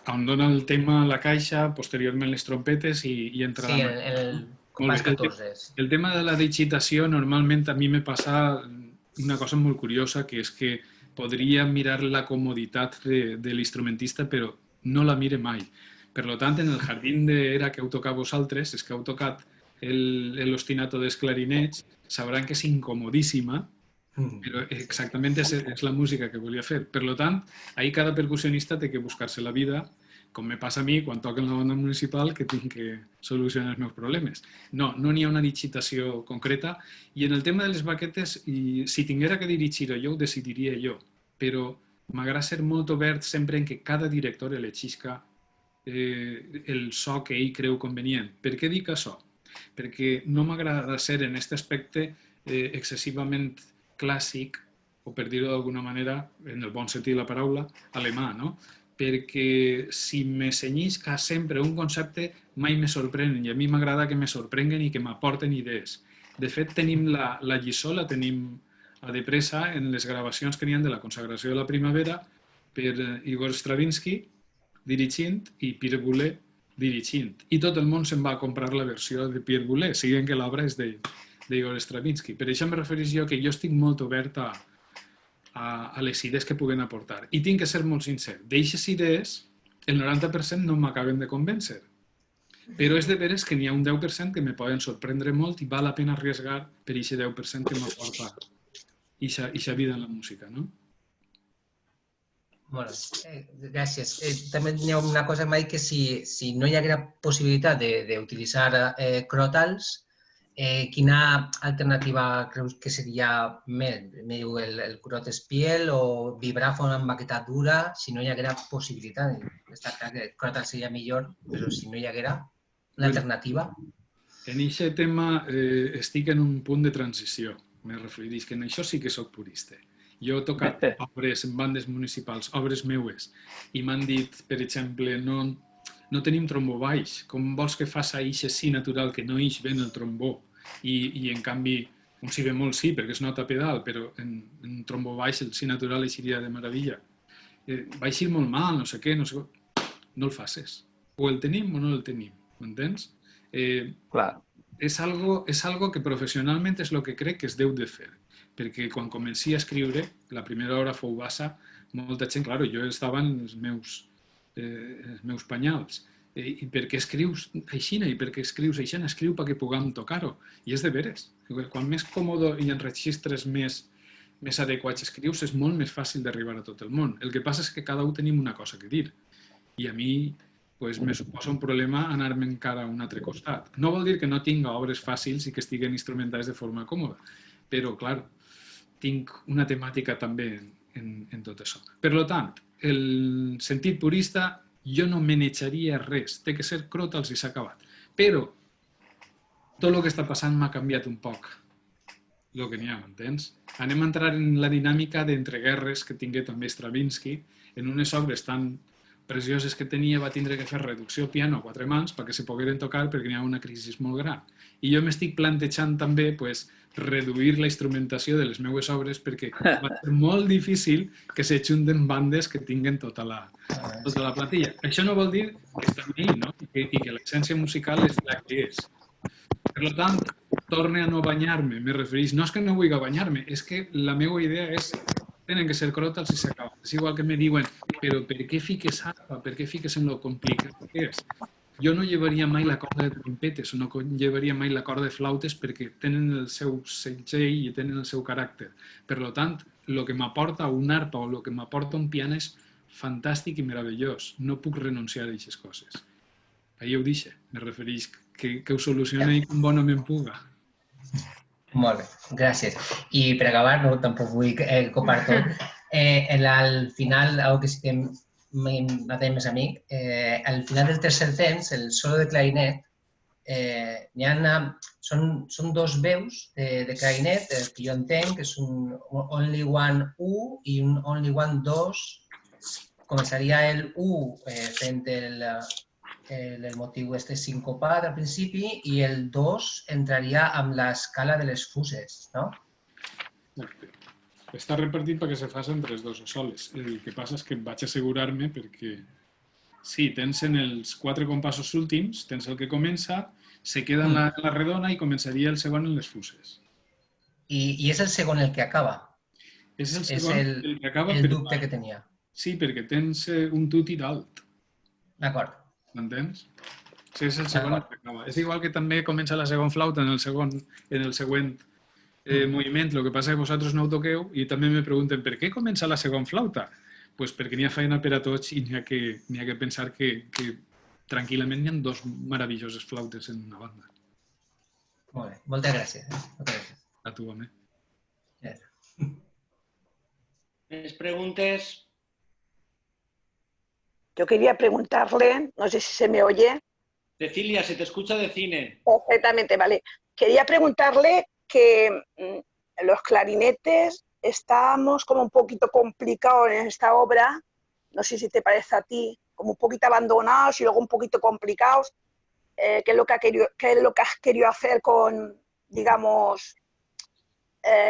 on dona el tema a la caixa, posteriorment les trompetes i entra la mà. Sí, el compàs 14. El tema de la digitació, normalment a mi me passa una cosa molt curiosa, que és que podria mirar la comoditat de l'instrumentista, però no la mire mai. Per tant, en el jardín d'era que heu tocat vosaltres, és que heu tocat l'ostinato dels clarinets, sabran que és incomodíssima, però exactament és la música que volia fer. Per tant, ahir cada percussionista té que buscar-se la vida, com me passa a mi quan toco en la banda municipal, que tinc que solucionar els meus problemes. No n'hi ha una digitació concreta. I en el tema de les baquetes, si tinguera que dirigir-ho jo, ho decidiria jo. Però m'agrada ser molt obert sempre en que cada director elegisca el so que ell creu convenient. Per què dic això? Perquè no m'agrada ser en aquest aspecte excessivament clàssic, o per dir-ho d'alguna manera, en el bon sentit de la paraula, alemà, no? Perquè si me cenyisc a sempre un concepte mai me sorprenen i a mi m'agrada que me sorprenguen i que m'aporten idees. De fet, tenim la lliçó, la tenim a de pressa en les gravacions que n'hi ha de la consagració de la primavera per Igor Stravinsky dirigint i Pierre Boulez dirigint. I tot el món se'n va a comprar la versió de Pierre Boulez, siguent que l'obra és d'Igor Stravinsky. Per això em refereix jo que jo estic molt obert a les idees que puguen aportar. I tinc que ser molt sincer. D'eixes idees, el 90% no m'acaben de convèncer. Però és de veres que n'hi ha un 10% que me poden sorprendre molt i val la pena arriesgar per aquest 10% que m'aporta aquesta vida en la música, no? Bueno, gràcies. També hi ha una cosa, Mike, que si no hi haguera possibilitat d'utilitzar crotals, quina alternativa creus que seria millor? El crot espiel o vibràfon amb baqueta dura? Si no hi haguera possibilitat, està clar que el crotal seria millor, però si no hi haguera una alternativa? En aquest tema estic en un punt de transició. Me refereix que en això sí que soc purista. Jo he tocat obres en bandes municipals, obres meues, i m'han dit, per exemple, no tenim trombó baix, com vols que faci aquest sí natural que no ix ben el trombó? I en canvi, un si bemol sí, perquè es nota pedal, però en trombó baix el sí natural eixiria de meravella. Va eixir molt mal, no sé què, no el facis. O el tenim o no el tenim, m'entens? Clar. És algo que professionalment és el que crec que es deu de fer. Perquè quan comenci a escriure, la primera hora fou bassa, molta gent, clar, jo estava en els meus penyals. I per què escrius aixina? I per què escrius aixina? Escriu perquè puguem tocar-ho. I és de veres. Quan més còmode i en registres més adequats escrius, és molt més fàcil d'arribar a tot el món. El que passa és que cada un tenim una cosa que dir. I a mi me suposa un problema anar-me encara a un altre costat. No vol dir que no tinga obres fàcils i que estiguen instrumentades de forma còmoda. Però, clar, tinc una temàtica també en tot això. Per tant, el sentit purista, jo no manejaria res, té que ser cròtals i s'ha acabat. Però tot el que està passant m'ha canviat un poc el que n'hi ha, m'entens? Anem a entrar en la dinàmica d'entreguerres que tingué també Stravinsky. En unes obres tan precioses que tenia va tindre que fer reducció piano a 4 mans perquè se pogueren tocar perquè n'hi ha una crisi molt gran. I jo m'estic plantejant també reduir la instrumentació de les meves obres perquè va ser molt difícil que s'ajunten bandes que tinguen tota la platilla. Això no vol dir que estan ahí, no? I que l'essència musical és la que és. Per tant, torne a no banyar-me, me refereix. No és que no vulgui banyar-me, és que la meva idea és tenen que ser cròtals i s'acaba. És igual que me diuen, però per què fiques arpa? Per què fiques en lo complicat que és? Jo no llevaria mai la corda de trompetes o no llevaria mai la corda de flautes perquè tenen el seu segell i tenen el seu caràcter. Per tant, el que m'aporta una arpa o el que m'aporta un piano és fantàstic i meravellós. No puc renunciar a aquestes coses. Ahí ho deixo. Me refereix que ho solucioni com bon home em puga. Molt bé, gràcies. I per acabar, no, tampoc vull copar tot. Al final, algo que sí que m'ha fet més amic, al final del tercer temps, el solo de clarinet, són 2 veus de clarinet, que jo entenc, que és un only one 1 i un only one 2. Començaria el 1 fent el motiu sincopat al principi i el 2 entraria amb l'escala de les fuses, no? Està repartit perquè se facin 3 dos soles. El que passa és que vaig assegurar-me perquè sí, tens en els 4 compassos últims, tens el que comença, se queda en la redona i començaria el segon en les fuses. I és el segon el que acaba? És el segon el que acaba. El dubte que tenia. Sí, perquè tens un tutti d'alt. D'acord. M'entens? Sí, és el segon el que acaba. És igual que també comença la segona flauta en el següent moviment. El que passa és que vosaltres no ho toqueu i també me pregunten per què comença la segona flauta? Doncs perquè n'hi ha feina per a tots i n'hi ha que pensar que tranquil·lament hi ha 2 meravelloses flautes en una banda. Molt bé, moltes gràcies. A tu, home. Més preguntes? Yo quería preguntarle, no sé si se me oye. Cecilia, se te escucha de cine. Perfectamente, vale. Quería preguntarle que los clarinetes estamos como un poquito complicados en esta obra, no sé si te parece a ti, como un poquito abandonados y luego un poquito complicados. ¿Qué es lo que has querido hacer con, digamos,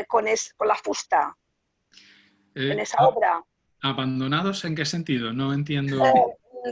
con la fusta en esa obra? ¿Abandonados en qué sentido? No entiendo.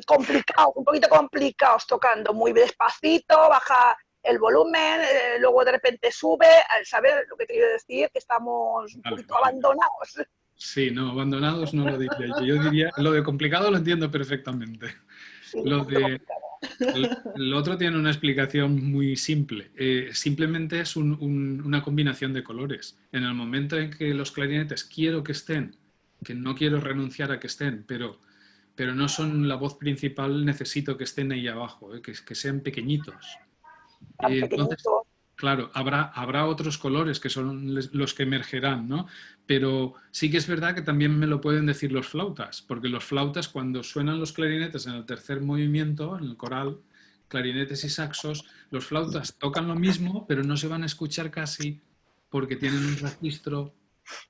Complicados, un poquito complicados, tocando muy despacito, baja el volumen, luego de repente sube, al saber lo que quiero decir, que estamos un poquito abandonados. Sí, no, abandonados no lo diría yo. Yo diría, lo de complicado lo entiendo perfectamente. Sí, Lo otro tiene una explicación muy simple. Simplemente es una combinación de colores. En el momento en que los clarinetes quiero que estén, que no quiero renunciar a que estén, pero no son la voz principal, necesito que estén ahí abajo, que sean pequeñitos. Entonces, claro, habrá otros colores que son los que emergerán, ¿no? Pero sí que es verdad que también me lo pueden decir los flautas, porque los flautas cuando suenan los clarinetes en el tercer movimiento, en el coral, clarinetes y saxos, los flautas tocan lo mismo, pero no se van a escuchar casi porque tienen un registro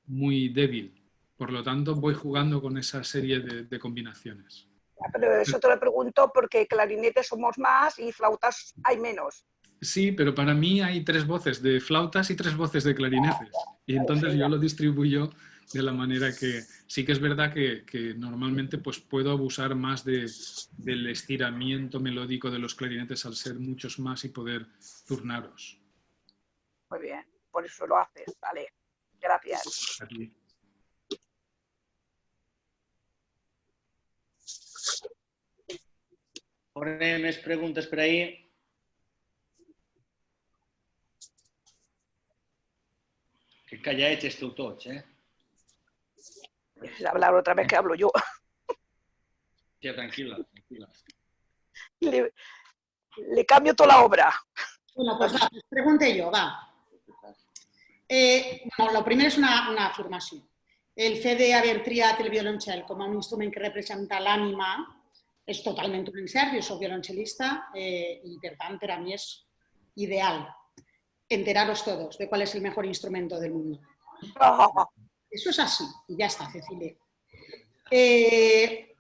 muy débil. Por lo tanto, voy jugando con esa serie de combinaciones. Pero eso te lo pregunto porque clarinetes somos más y flautas hay menos. Sí, pero para mí hay 3 voces de flautas y 3 voces de clarinetes. Y entonces yo lo distribuyo de la manera que sí que es verdad que normalmente pues, puedo abusar más del estiramiento melódico de los clarinetes al ser muchos más y poder turnaros. Muy bien, por eso lo haces. Vale, gracias. A ti. Hauré més preguntes per ahí. Que calladets esteu tots, eh? Hablar otra vez que hablo yo. Sí, tranquila, tranquila. Le cambio toda la obra. Bueno, pues va, pregunte yo, va. Bueno, el primer és una afirmació. El fet d'haver triat el violoncel com a un instrument que representa l'ànima és totalment un encert. Jo soc violoncel·lista i, per tant, per a mi és ideal enteraros todos de cuál es el mejor instrumento del mundo. Eso es así, y ya está, Cecilia.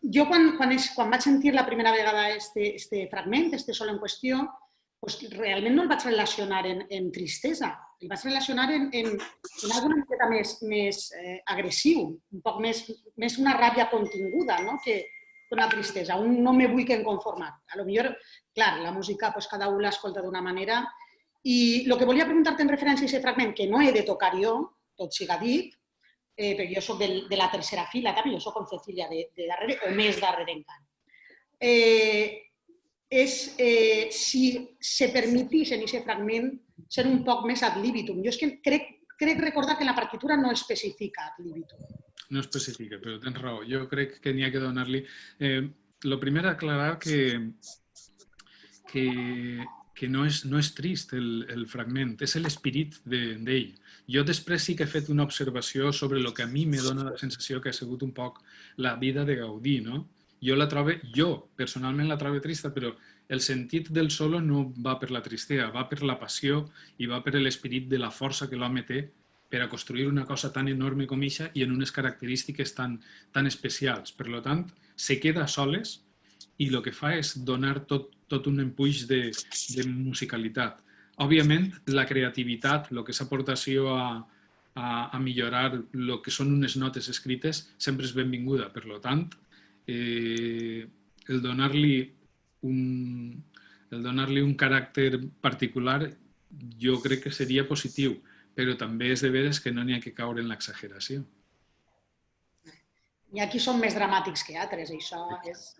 Jo, quan vaig sentir la primera vegada este fragment, este solo en qüestió, pues realment no el vaig relacionar en tristesa, el vaig relacionar en alguna miqueta més agressiu, un poc més una ràbia continguda que una tristesa, un no me vull que conformar. A lo millor, clar, la música cada un l'escolta d'una manera i el que volia preguntar-te en referència a aquest fragment, que no he de tocar jo, tot siga dit, perquè jo soc de la tercera fila, també, jo soc com Cecilia de darrere o més darrere encara. És si se permetís en aquest fragment ser un poc més ad libitum. Jo és que crec recordar que en la partitura no especifica ad libitum. No especifica, però tens raó. Jo crec que n'hi ha que donar-li... Lo primer, aclarar que no és trist el fragment, és l'esperit d'ell. Jo després sí que he fet una observació sobre el que a mi me dona la sensació que ha sigut un poc la vida de Gaudí, no? Jo personalment la trobo trista, però el sentit del solo no va per la tristesa, va per la passió i va per l'esperit de la força que l'home té per a construir una cosa tan enorme com eixa i en unes característiques tan especials. Per tant, se queda soles i el que fa és donar tot un empuix de musicalitat. Òbviament, la creativitat, el que és aportació a millorar el que són unes notes escrites, sempre és benvinguda. Per tant, el donar-li un caràcter particular jo crec que seria positiu, però també és de veres que no n'hi ha que caure en l'exageració. I aquí som més dramàtics que altres, això és...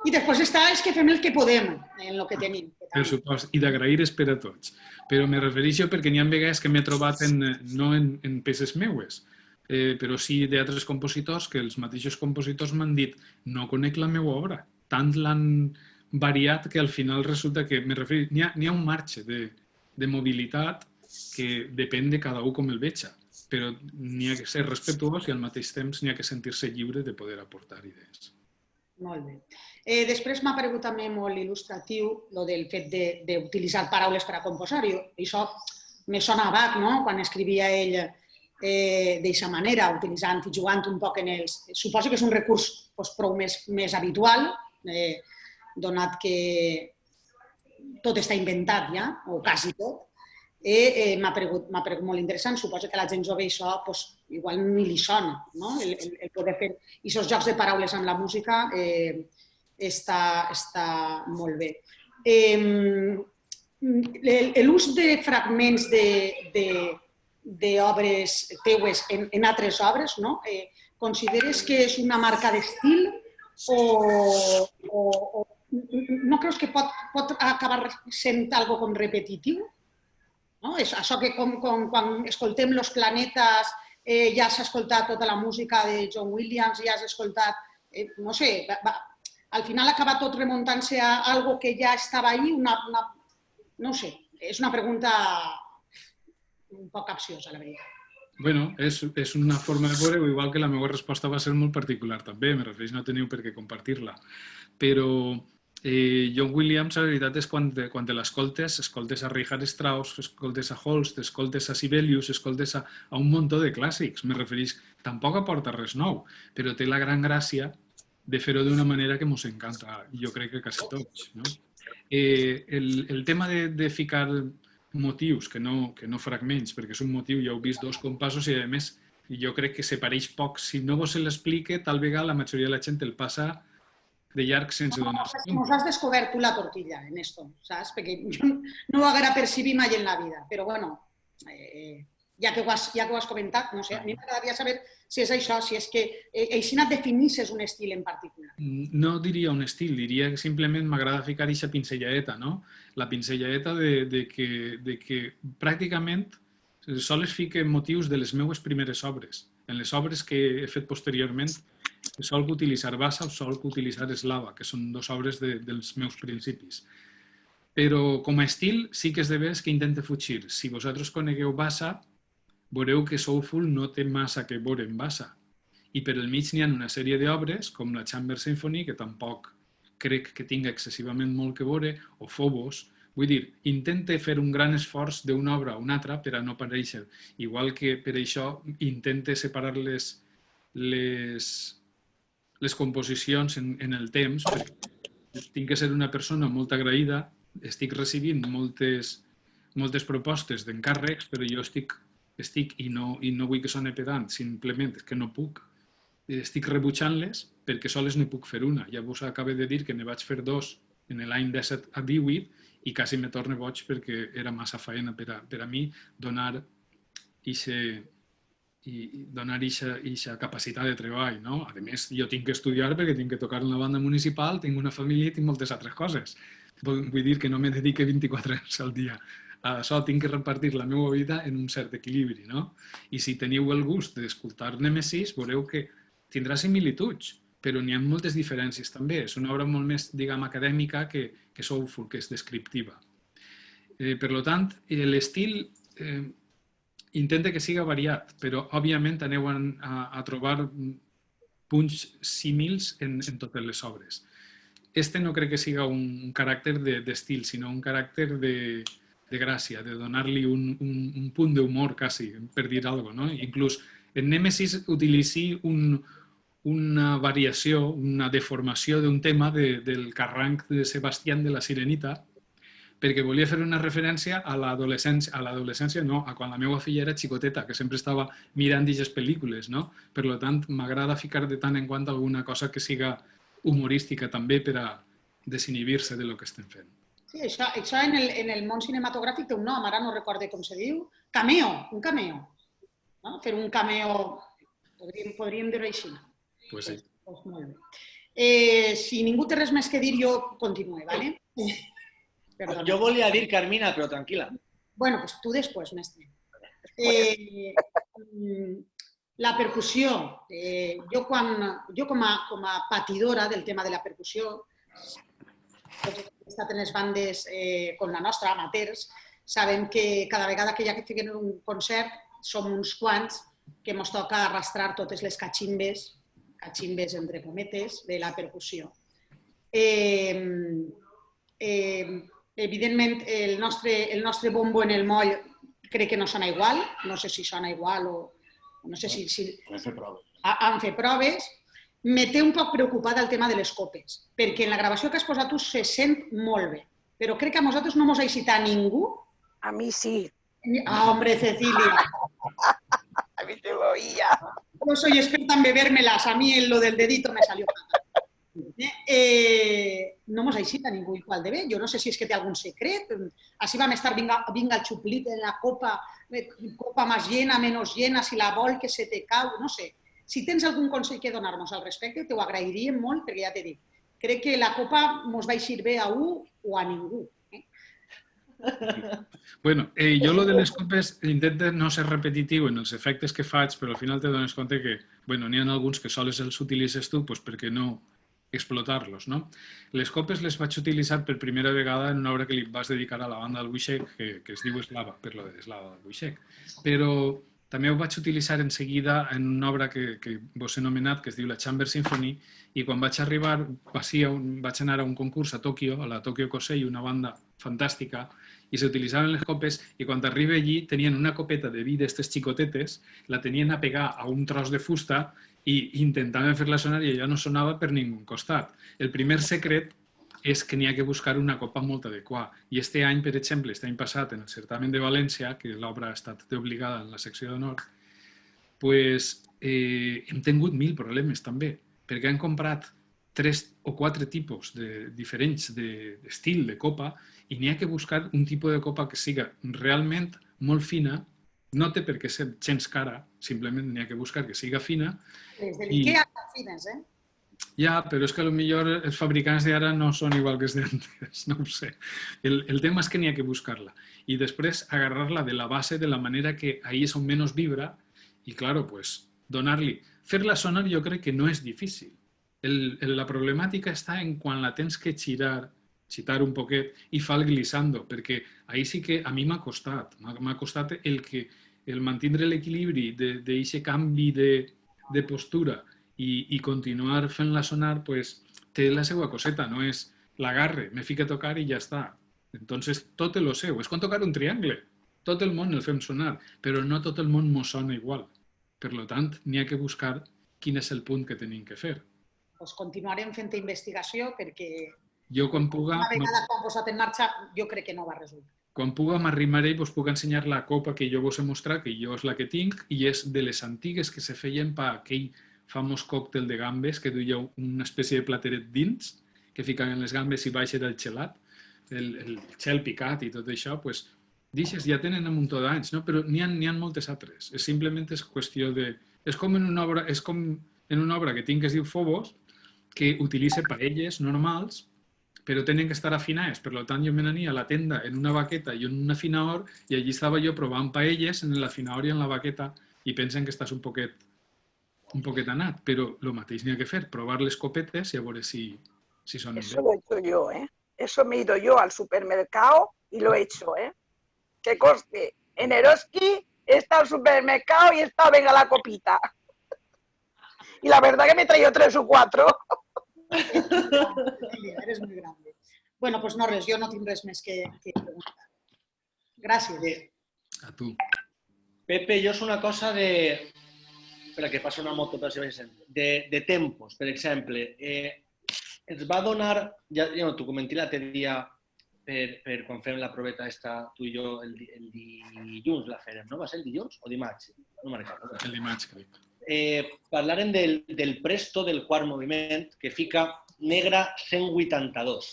I després està és que fem el que podem en el que tenim. Per supost, i d'agrair és per a tots. Però me refereixo perquè n'hi ha vegades que m'he trobat no en peces meues, però sí d'altres compositors que els mateixos compositors m'han dit no conec la meva obra. Tant l'han variat que al final resulta que n'hi ha un marge de mobilitat que depèn de cada un com el veja, però n'hi ha que ser respectuós i al mateix temps n'hi ha que sentir-se lliure de poder aportar idees. Molt bé. Després m'ha paregut també molt il·lustratiu el del fet d'utilitzar paraules per a composar. Això me sona a Bach, quan escrivia ell d'aquesta manera, utilitzant i jugant un poc en els... Suposo que és un recurs prou més habitual, donat que tot està inventat ja, o quasi tot. M'ha paregut molt interessant. Suposo que a la gent jove això igual ni li sona, el poder fer aquests jocs de paraules amb la música està molt bé. L'ús de fragments d'obres teues en altres obres, consideres que és una marca d'estil o no creus que pot acabar sent algo com repetitiu? Això que quan escoltem Los Planetes ja has escoltat tota la música de John Williams, ja has escoltat, no sé, al final acaba tot remuntant-se a algo que ja estava ahí, no sé, és una pregunta un poc capciosa, la veritat. Bueno, és una forma de veure, igual que la meva resposta va ser molt particular també, me refereix, no teniu per què compartir-la, però John Williams, la veritat és quan te l'escoltes, escoltes a Richard Strauss, escoltes a Holst, escoltes a Sibelius, escoltes a un muntó de clàssics, me refereix, tampoc aporta res nou, però té la gran gràcia de fer-ho d'una manera que ens encanta, jo crec que quasi tots. El tema de ficar motius, que no fragments, perquè és un motiu, ja heu vist, dos compassos i a més jo crec que se pareix poc. Si no vos se l'explique, tal vegada la majoria de la gent el passa de llarg sense donar-se compte. Nos has descobert tu la tortilla en esto, saps? Perquè jo no ho haguera percibit mai en la vida, però bueno, ja que ho has comentat, no sé, a mi m'agradaria saber si és això, si és que així et definisses un estil en particular. No diria un estil, diria que simplement m'agrada ficar aquesta pinzelladeta, no? La pinzelladeta de que pràcticament sols fique motius de les meves primeres obres. En les obres que he fet posteriorment sol utilitzar Bassa o sol utilitzar Eslava, que són dues obres dels meus principis. Però com a estil sí que és de veres que intente fugir. Si vosaltres conegueu Bassa, veureu que Soulful no té massa que veure amb Bassa. I per el mig n'hi ha una sèrie d'obres, com la Chamber Symphony, que tampoc crec que tingui excessivament molt que veure, o Phobos. Vull dir, intente fer un gran esforç d'una obra a una altra per a no aparèixer. Igual que per això intente separar les composicions en el temps, perquè tinc que ser una persona molt agraïda, estic recibint moltes propostes d'encàrrecs, però jo estic i no vull que soni pedant, simplement és que no puc. Estic rebutjant-les perquè soles ne puc fer una. Ja vos acabo de dir que ne vaig fer 2 en l'any 17 a 18 i quasi me torne boig perquè era massa feina per a mi donar eixa capacitat de treball. A més, jo tinc que estudiar perquè tinc que tocar en la banda municipal, tinc una família i tinc moltes altres coses. Vull dir que no me dedique 24 hores al dia. A això tinc que repartir la meva vida en un cert equilibri. I si teniu el gust d'escoltar Nèmesis, veureu que tindrà similituds, però n'hi ha moltes diferències també. És una obra molt més, diguem, acadèmica que Soulful, que és descriptiva. Per tant, l'estil intenta que siga variat, però òbviament aneu a trobar punts símils en totes les obres. Este no crec que siga un caràcter d'estil, sinó un caràcter de gràcia, de donar-li un punt d'humor, quasi, per dir alguna cosa. Inclús en Nèmesis utilitzi una variació, una deformació d'un tema del carranc de Sebastián de la Sirenita, perquè volia fer una referència a l'adolescència, no, a quan la meva filla era xicoteta, que sempre estava mirant aquestes pel·lícules. Per tant, m'agrada ficar de tant en quant alguna cosa que siga humorística també per a desinhibir-se de lo que estem fent. Sí, això en el món cinematogràfic té un nom, ara no recorde com se diu. Cameo, un cameo. Fer un cameo, podríem dir-ho així. Pues sí. Molt bé. Si ningú té res més que dir, jo continuo, ¿vale? Perdona. Jo volia dir Carmina, però tranquil·la. Bueno, pues tu després, mestre. La percussió. Jo com a patidora del tema de la percussió, he estat en les bandes com la nostra, amateurs, sabem que cada vegada que hi ha que fer un concert som uns quants que ens toca arrastrar totes les cachimbes entre cometes, de la percussió. Evidentment, el nostre bombo en el moll crec que no sona igual, no sé si sona igual o no sé si... Han fet proves. Me té un poc preocupada el tema de les copes, perquè en la gravació que has posat tu se sent molt bé, però crec que a nosaltres no ens ha excitat ningú. A mí sí. Ah, hombre, Cecilia. A mí te lo oía. Yo soy experta en bebérmelas, a mí lo del dedito me salió fatal. No ens ha excitat ningú igual de bé, jo no sé si és que té algun secret, així vam estar vinga el xuplit en la copa més llena, menys llena, si la vol que se te cau, no sé. Si tens algun consell que donar-nos al respecte, t'ho agrairíem molt, perquè ja t'he dit, crec que la copa ens va eixir bé a un o a ningú. Bueno, jo lo de les copes intento no ser repetitiu en els efectes que faig, però al final te dones compte que n'hi ha alguns que sols els utilitzes tu perquè no explotar-los. Les copes les vaig utilitzar per primera vegada en una obra que li vas dedicar a la banda del Buixec, que es diu Eslava, per lo de Eslava del Buixec. Però també ho vaig utilitzar en seguida en una obra que vos he anomenat, que es diu la Chamber Symphony, i quan vaig arribar vaig anar a un concurs a Tòquio, a la Tòquio Kosei, una banda fantàstica, i s'utilitzaven les copes, i quan arriba allí tenien una copeta de vi d'estes xicotetes, la tenien a pegar a un tros de fusta i intentaven fer-la sonar i allò no sonava per ningú costat. El primer secret és que n'hi ha que buscar una copa molt adequada. I este any, per exemple, l'any passat, en el certamen de València, que l'obra ha estat obligada en la secció d'honor, hem tingut 1000 problemes també, perquè han comprat 3 o 4 tipus diferents d'estil de copa i n'hi ha que buscar un tipus de copa que siga realment molt fina, no té per què ser gens cara, simplement n'hi ha que buscar que siga fina. Les de l'Ikea són fines, eh? Ja, però és que potser els fabricants d'ara no són igual que els d'antes, no ho sé. El tema és que n'hi ha que buscar-la. I després agarrar-la de la base de la manera que ahí és on menys vibra i, claro, pues, donar-li. Fer-la sonar jo crec que no és difícil. La problemàtica està en quan la tens que xitar un poquet i fa el glissando, perquè ahí sí que a mi m'ha costat el que el mantindre l'equilibri d'aquest canvi de postura i continuar fent-la sonar, pues, té la seva coseta, no és l'agarre, me fica a tocar i ja està. Entonces, tot té lo seu. És com tocar un triangle. Tot el món el fem sonar, però no tot el món mos sona igual. Per tant, n'hi ha que buscar quin és el punt que tenim que fer. Pues continuarem fent investigació perquè Jo, quan puga, una vegada que ho han posat en marxa, jo crec que no va resultar. quan puga m'arrimaré i us puc ensenyar la copa que jo vos he mostrat, que jo és la que tinc, i és de les antigues que se feien per aquell famós còctel de gambes que duia una espècie de plateret dins, que ficaven les gambes i baix era el gelat, el gel picat i tot això, doncs, d'aixes ja tenen un muntó d'anys, no? Però n'hi ha moltes altres. Simplement és qüestió de... És com en una obra que tinc que es diu Phobos, que utilitza paelles normals, però tenen que estar afinades. Per tant, jo me n'ania a la tenda en una baqueta i en un afinador i allí estava jo provant paelles en l'afinador i en la baqueta i pensen que estàs un poquet anat, però el mateix n'hi ha que fer, provar les copetes i a veure si sonen Eso lo he hecho yo, ¿eh? Eso me he ido yo al supermercado y lo he hecho, ¿eh? Que conste, en Eroski he estado al supermercado y he estado, venga, la copita. Y la verdad que me he traído 3 o 4. Eres muy grande. Bueno, pues no res, jo no tinc res més que preguntar. Gràcies. A tu. Pepe, jo és una cosa de... Espera, que passa una moto, però si vaig sent. De tempos, per exemple. Ens va donar... Ja t'ho comenté l'altre dia per quan fem la proveta esta, tu i jo, el dilluns la farem, no? Va ser el dilluns o dimarts? No me'n recordo. El dimarts, crec. Parlarem del presto del quart moviment, que fica negra 182.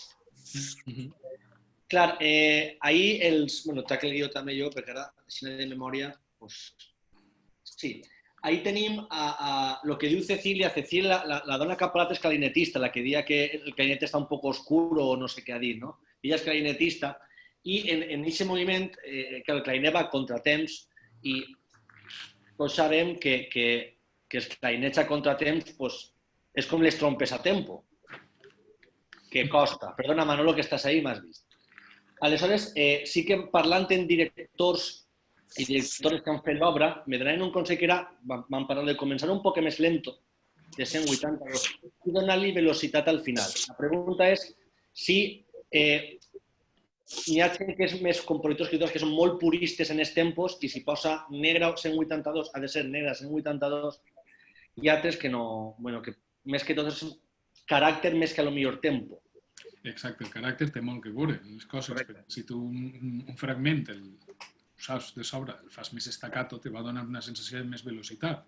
Clar, ahir els... Bueno, trac el guió també jo, perquè ara, si no de memòria, doncs... Sí. Ahí tenim el que diu Cecilia. Cecilia, la dona que ha parlat és clarinetista, la que dia que el clarinet està un poc oscuro o no sé què ha dit, no? Ella és clarinetista i en aquest moviment, que el clarinet va a contratemps i tots sabem que els clarinets a contratemps és com les trompes a tempo, que costa. Perdona, Manolo, que estàs ahí, m'has vist. Aleshores, sí que parlant en directors i directores que han fet l'obra, me donaven un consell que era, vam parlar de començar un poc més lento, de 182, i donar-li velocitat al final. La pregunta és si hi ha gent que és més compositors, escriptors, que són molt puristes en els tempos i si posa negra 182, ha de ser negra 182, i altres que no, bueno, que més que tot és caràcter més que a lo millor tempo. Exacte, el caràcter té molt que veure en les coses. Si tu un fragment saps de sobre, el fas més staccato, te va donar una sensació de més velocitat,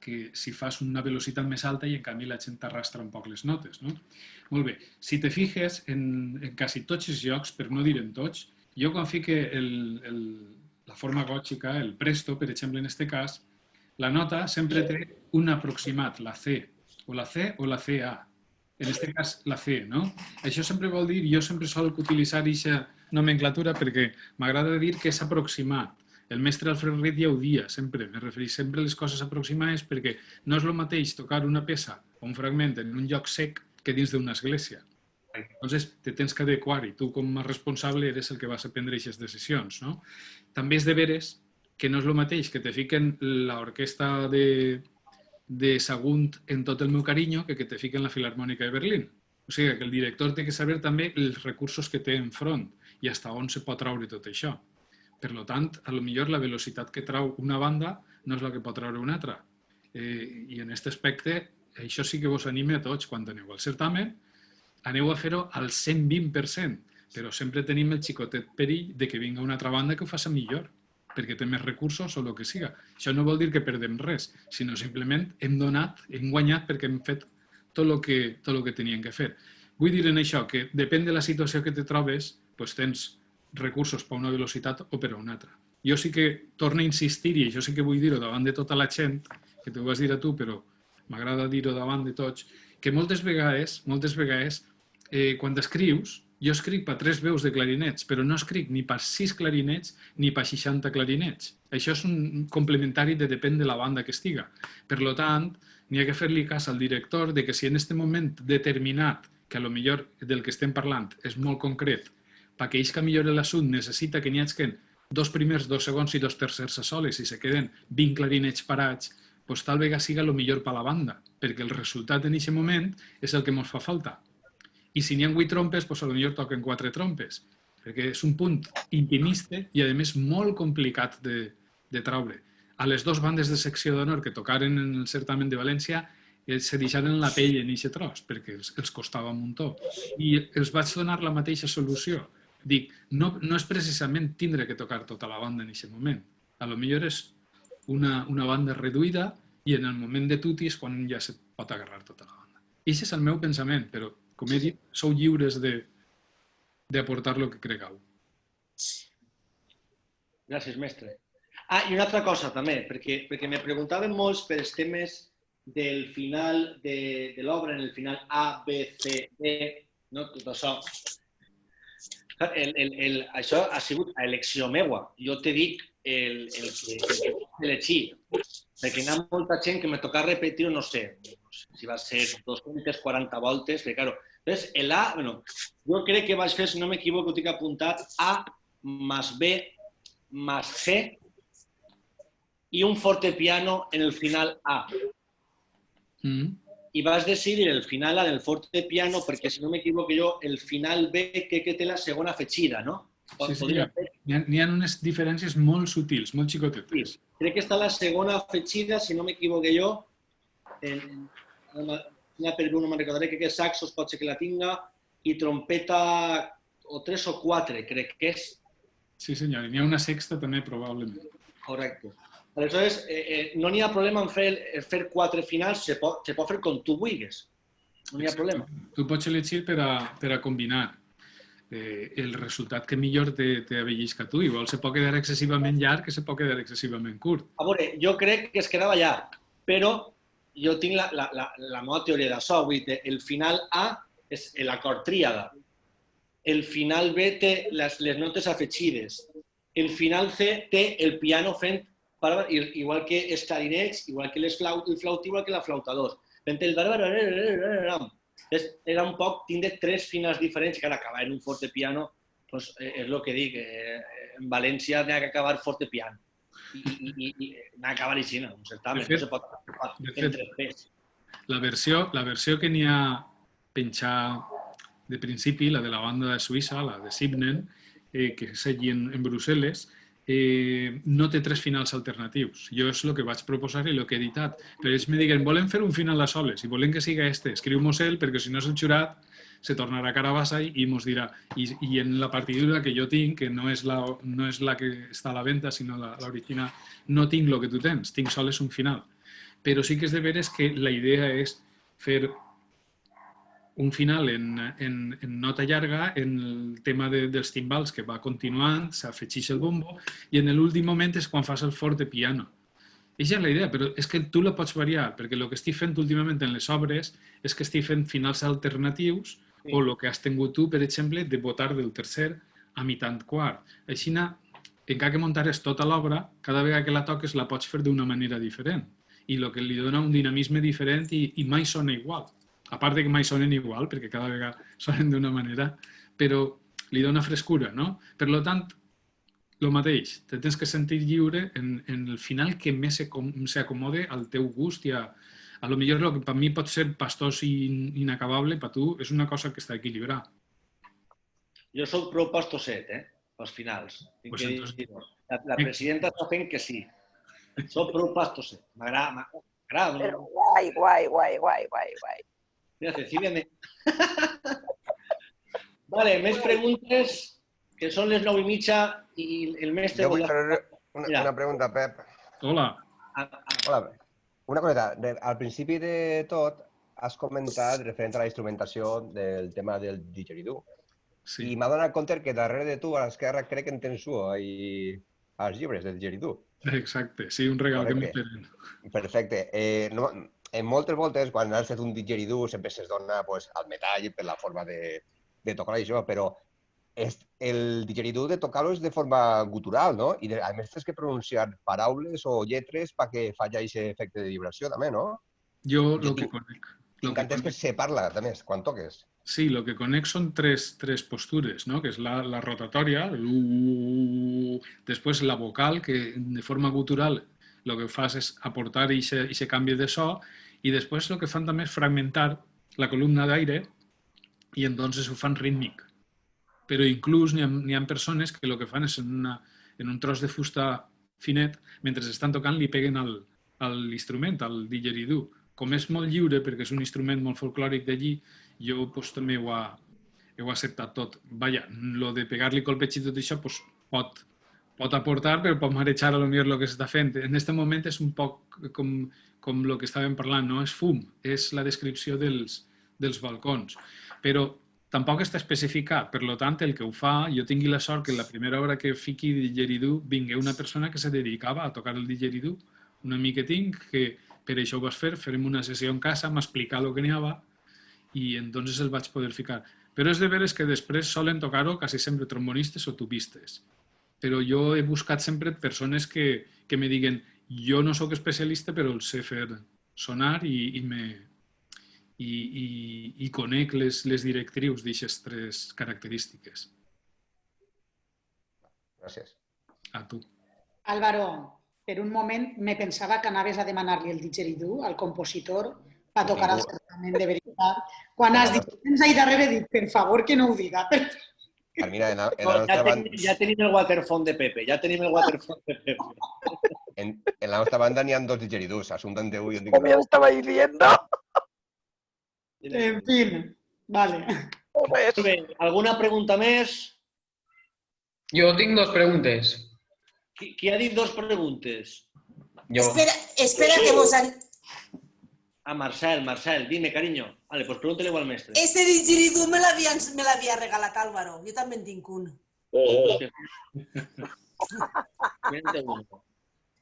que si fas una velocitat més alta i en canvi la gent t'arrastra un poc les notes, no? Molt bé, si te fijes en quasi tots els jocs, per no dir en tots, jo quan fique la forma gòtica, el presto, per exemple, en aquest cas, la nota sempre té un aproximat, la C, o la C o la CA. En aquest cas, la C, no? Això sempre vol dir, jo sempre solc utilitzar aquesta nomenclatura perquè m'agrada dir que és aproximat. El mestre Alfred Reed ja ho dia, sempre. Me refereix sempre a les coses aproximades perquè no és el mateix tocar una peça o un fragment en un lloc sec que dins d'una església. Llavors, te tens que adequar i tu, com a responsable, eres el que vas a prendre aquestes decisions, no? També és de veres que no és el mateix que te fiquen l'orquestra de Sagunt en tot el meu carinyo que te fiquen la Filarmònica de Berlín. O sigui, que el director té que saber també els recursos que té enfront i fins on se pot traure tot això. Per tant, a lo millor la velocitat que trau una banda no és la que pot traure una altra. I en aquest aspecte, això sí que vos anima a tots, quan aneu al certamen, aneu a fer-ho al 120%, però sempre tenim el xicotet perill de que vinga una altra banda que ho faci millor, perquè té més recursos o el que siga. Això no vol dir que perdem res, sinó simplement hem guanyat perquè hem fet tot el que tenien que fer. Vull dir en això que depèn de la situació que te trobes, doncs tens recursos per una velocitat o per a una altra. Jo sí que torno a insistir, i això sí que vull dir-ho davant de tota la gent, que t'ho vas dir a tu, però m'agrada dir-ho davant de tots, que moltes vegades, quan escrius, jo escric per 3 veus de clarinets, però no escric ni per 6 clarinets ni per 60 clarinets. Això és un complementari de depèn de la banda que estiga. Per tant, n'hi ha que fer-li cas al director de que si en aquest moment determinat, que potser del que estem parlant és molt concret, perquè ells que millora l'assumpte necessita que n'hi hagi dos primers, dos segons i dos tercers a soles i se queden 20 clarinets parats, doncs tal vegada siga el millor per la banda, perquè el resultat en aquest moment és el que ens fa falta. I si n'hi ha 8 trompes, doncs potser toquen 4 trompes, perquè és un punt intimista i, a més, molt complicat de traure. A les dues bandes de secció d'honor que tocaren en el certamen de València se deixaren la pell en aquest tros, perquè els costava un muntó. I els vaig donar la mateixa solució. Dic, no és precisament tindre que tocar tota la banda en aquest moment. A lo millor és una banda reduïda i en el moment de tutti és quan ja se pot agarrar tota la banda. I aquest és el meu pensament, però, com he dit, sou lliures d'aportar el que cregueu. Gràcies, mestre. I una altra cosa també, perquè me preguntaven molts per els temes del final de l'obra, en el final A, B, C, D, no? Tot això. Això ha sigut a elecció meua. Jo te dic el que elegir, perquè hi ha molta gent que me toca repetir, no sé si va ser 240 voltes, perquè, claro, entonces, el A, bueno, jo crec que vaig fer, si no m'equivoco, ho tinc apuntat, A más B más C i un fortepiano en el final A. I vas decidir el final A del fortepiano perquè, si no m'equivoco jo, el final B crec que té la segona afegida, no? Sí, n'hi ha unes diferències molt sutils, molt xicotetes. Sí, crec que està la segona afegida, si no m'equivoco jo, no me'n recordaré, crec que saxos pot ser que la tinga, i trompeta o 3 o 4, crec que és. Sí, senyor, i n'hi ha una sexta també, probablement. Correcte. Aleshores, no n'hi ha problema en fer 4 finals, se pot fer com tu vulguis. No n'hi ha problema. Tu pots elegir per a combinar el resultat que millor t'avellisca a tu. Igual se pot quedar excessivament llarg que se pot quedar excessivament curt. A veure, jo crec que es quedava llarg, però jo tinc la meva teoria d'això. Vull dir, el final A és l'acord tríada. El final B té les notes afegides. El final C té el piano fent, igual que els clarinets, igual que el flauta, igual que la flauta 2. Fent el era un poc, tindre 3 finals diferents, que ara acabar en un fortepiano, és el que dic, en València n'hi ha que acabar fortepiano. I n'ha d'acabar així, un certamen, no se pot acabar en 3 pes. La versió que n'hi ha penjada de principi, la de la banda de Suïssa, la de Sibnen, que s'allí en Brussel·les, no té 3 finals alternatius. Jo és el que vaig proposar i el que he editat. Però ells me diguen, volem fer un final a soles i volem que siga este, escriu-mos el, perquè si no és el jurat, se tornarà a carabassa i mos dirà. I en la partidura que jo tinc, que no és la que està a la venda, sinó l'original, no tinc el que tu tens, tinc soles un final. Però sí que és de veres que la idea és fer un final en nota llarga, en el tema dels timbals que va continuant, s'afegeix el bombo, i en l'últim moment és quan fas el fortepiano. Aquesta és la idea, però és que tu la pots variar, perquè el que estic fent últimament en les obres és que estic fent finals alternatius, o el que has tingut tu, per exemple, de votar del tercer a mitant quart. Així, encara que muntares tota l'obra, cada vegada que la toques la pots fer d'una manera diferent, i el que li dona un dinamisme diferent i mai sona igual. A part que mai sonen igual, perquè cada vegada sonen d'una manera, però li dona frescura, no? Per tant, el mateix, te tens que sentir lliure en el final que més s'acomode al teu gust i a lo millor el que per mi pot ser pastós i inacabable, per tu és una cosa que està equilibrada. Jo soc prou pastosset, pels finals. La presidenta està fent que sí. Soc prou pastosset. M'agrada. Però guai. Mira, Cecilia... Vale, més preguntes, que són les 9:30 i el mestre... Jo vull fer una pregunta, Pep. Hola. Hola. Una coseta. Al principi de tot has comentat referent a la instrumentació del tema del didgeridoo. I m'ha donat compte que darrere de tu, a l'esquerra, crec que en tens als llibres del didgeridoo. Exacte, sí, un regal que m'esperen. Perfecte. En moltes voltes, quan has fet un didgeridoo, sempre se's dona al metall per la forma de tocar això, però el didgeridoo de tocar-lo és de forma gutural, no? I a més tens que pronunciar paraules o lletres perquè faci aquest efecte de vibració, també, no? Jo el que conec. Tinc entès que se parla, també, quan toques. Sí, lo que conec són tres postures, ¿no? Que és la rotatòria, després la vocal, que de forma gutural el que fas és aportar aquest canvi de so, i després el que fan també és fragmentar la columna d'aire i entonces ho fan rítmic. Però inclús n'hi ha persones que el que fan és en un tros de fusta finet, mentre estan tocant li peguen a l'instrument, al didgeridoo. Com és molt lliure, perquè és un instrument molt folclòric d'allí, jo pues, també ho he acceptat tot. Vaja, lo de pegar-li colpets i tot això pues, pot aportar, però pot marejar a lo millor el que s'està fent. En aquest moment és un poc com el que estàvem parlant, no és fum, és la descripció dels balcons. Però tampoc està especificat, per tant, el que ho fa, jo tingui la sort que la primera hora que fiqui didgeridoo vingui una persona que se dedicava a tocar el didgeridoo, un amic que tinc, que per això ho vas fer, farem una sessió en casa, m'explicar el que n'hi havia i entonces el vaig poder ficar. Però és de veres que després solen tocar-ho quasi sempre trombonistes o tubistes. Però jo he buscat sempre persones que me diguen jo no sóc especialista però el sé fer sonar i conec les directrius d'aquestes tres característiques. Gràcies. A tu. Álvaro, per un moment me pensava que anaves a demanar-li el didgeridoo al compositor per tocar el certamen, de veritat. Quan has dit, tens ahí darrere, he dit, per favor, que no ho diga. Mira, en la nostra banda... Ja tenim el waterphone de Pepe, En la nostra banda n'hi ha dos didgeridoos, Asuntan Teu i jo dic... Como ya estaba diciendo. En fin, vale. Pues, ¿Alguna pregunta més? Jo tinc dos preguntes. Qui ha dit dos preguntes? Jo. Espera que vos... Ah, Marcel, dime, cariño. Vale, pues pregúntale al mestre. Este didgeridoo me l'havia regalat Álvaro. Jo també en tinc un.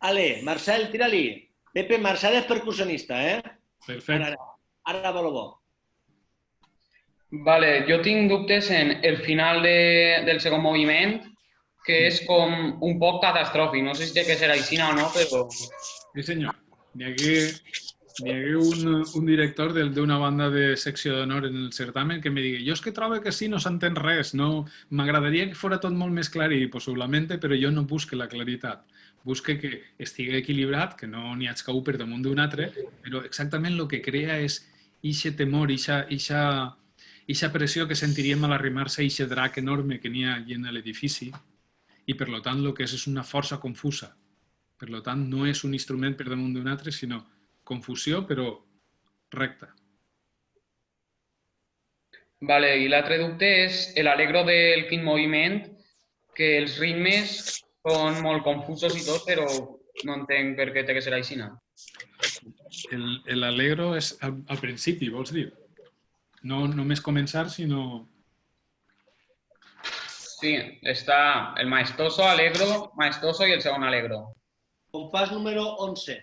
Ale, Marcel, tira-li. Pepe, Marcel és percussionista, Perfecte. Ara va lo bo. Vale, jo tinc dubtes en el final del segon moviment, que és com un poc catastròfic. No sé si té que ser així o no, però... Sí, senyor. N'hi hagué un director d'una banda de secció d'honor en el certamen que me digui jo és que trobo que sí, no s'entén res, no, m'agradaria que fora tot molt més clar i possiblement, però jo no busque la claritat. Busque que estigui equilibrat, que no n'hi hagi un per damunt d'un altre, però exactament el que crea és ixe temor, ixa pressió que sentiríem a l'arrimar-se a ixe drac enorme que n'hi ha en l'edifici i per tant el que és una força confusa. Per tant, no és un instrument per damunt d'un altre, sinó confusió, però recta. Vale, i l'altre dubte és l'alegro del quint moviment, que els ritmes són molt confusos i tot, però no entenc per què té que ser així. L'alegro és al principi, vols dir? No només començar, sinó... Sí, està el maestoso, alegro, maestoso i el segon alegro. Compàs número 11.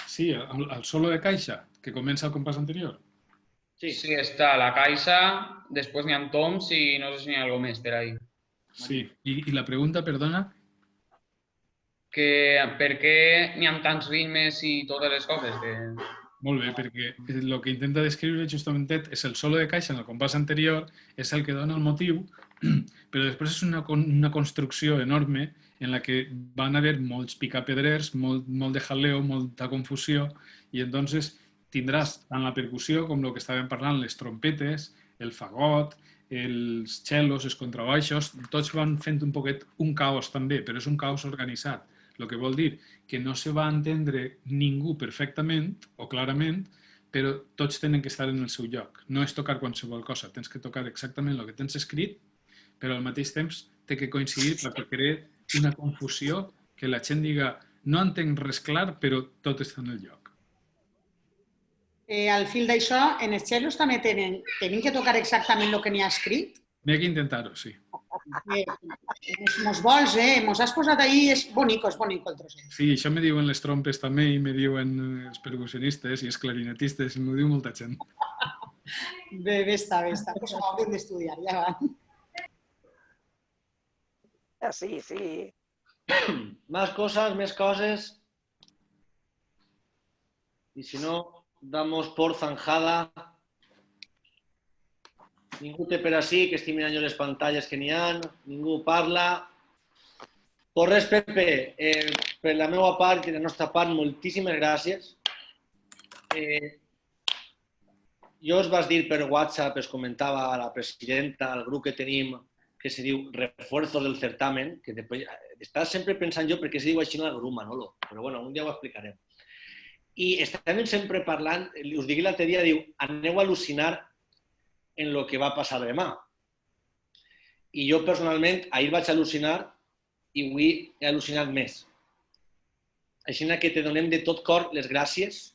Sí, el solo de caixa, que comença al compàs anterior. Sí, està la caixa, després n'hi ha toms i no sé si n'hi ha alguna més per ahí. Sí, i la pregunta, perdona? Que per què n'hi ha tants ritmes i totes les coses? Molt bé, perquè el que intenta descriure justament és el solo de caixa en el compàs anterior, és el que dona el motiu, però després és una construcció enorme en la que van haver molts picapedrers, molt de jaleo, molta confusió, i entonces tindràs tant la percussió com el que estàvem parlant, les trompetes, el fagot, els cellos, els contrabaixos, tots van fent un poquet un caos també, però és un caos organitzat. El que vol dir que no se va entendre ningú perfectament o clarament, però tots tenen que estar en el seu lloc. No és tocar qualsevol cosa, tens que tocar exactament el que tens escrit, però al mateix temps té que coincidir perquè crear una confusió que la gent diga no entenc res clar, però tot està en el lloc. Al fil d'això, en els cellos també tenim que tocar exactament el que n'hi ha escrit? N'hi ha que intentar-ho, sí. Mos vols, mos has posat ahí, és bonico el trosset. Sí, això me diuen les trompes també i me diuen els percussionistes i els clarinetistes, i m'ho diu molta gent. Bé, està. Pues ho haurem d'estudiar, ja va. Sí. Más cosas. Y si no, damos por zanjada Ningú té per ací, que estic mirant jo les pantalles que n'hi ha, ningú parla. Pues res, Pepe, per la meva part i de la nostra part, moltíssimes gràcies. Jo us vaig dir per WhatsApp, es comentava a la presidenta, al grup que tenim, que se diu Refuerzos del Certamen, que estàs sempre pensant jo perquè se diu així el grup, Manolo, però bueno, un dia ho explicarem. I estàvem sempre parlant, us digui l'altre dia, diu, aneu a al·lucinar en el que va passar demà. I jo personalment ahir vaig al·lucinar i avui he al·lucinat més. Així que te donem de tot cor les gràcies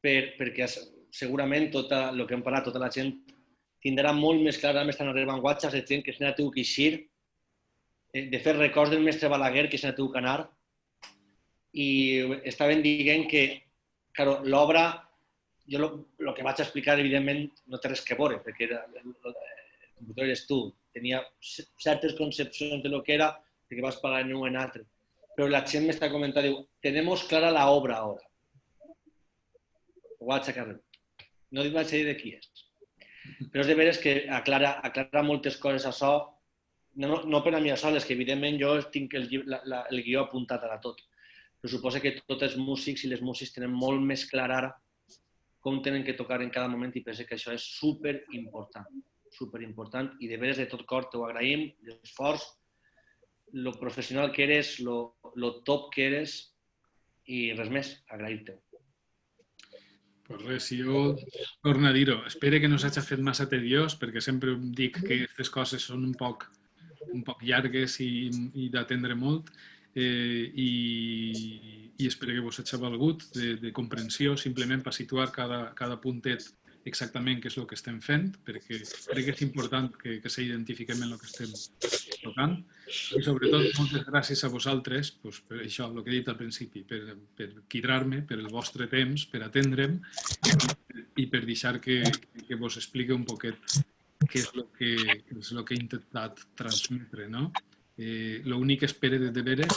perquè segurament tot el que hem parlat, tota la gent tindrà molt més clar, m'estan arribant whatsapps de gent que se n'ha tingut que eixir, de fer records del mestre Balaguer que se n'ha tingut que anar, i estaven dient que l'obra, jo el que vaig explicar evidentment no té res que veure, perquè el compositor eres tu, tenia certes concepcions de lo que era, perquè vas pagar en un o en altre, però la gent m'està comentant, diu, tenemos clara la obra ahora. Ho vaig sacar. No vaig dir de qui és. Però és de veres que aclara moltes coses això, no per a mi a soles, que evidentment jo tinc el guió apuntat a tot. Però suposa que tots els músics i les músics tenen molt més clar ara com tenen que tocar en cada moment i penso que això és superimportant i de veres de tot cor t'ho agraïm, l'esforç, lo professional que eres, lo top que eres i res més, agrair-te. Pues res, jo torno a dir-ho, espero que no s'hagi fet massa tediós perquè sempre dic que aquestes coses són un poc llargues i d'atendre molt i espero que vos hagi valgut de comprensió simplement per situar cada puntet exactament què és el que estem fent, perquè crec que és important que s'identifiquem en el que estem tocant. I sobretot, moltes gràcies a vosaltres per això, el que he dit al principi, per quidrar-me, per el vostre temps, per atendre'm i per deixar que vos expliqui un poquet què és el que he intentat transmetre. L'únic que espero de veres,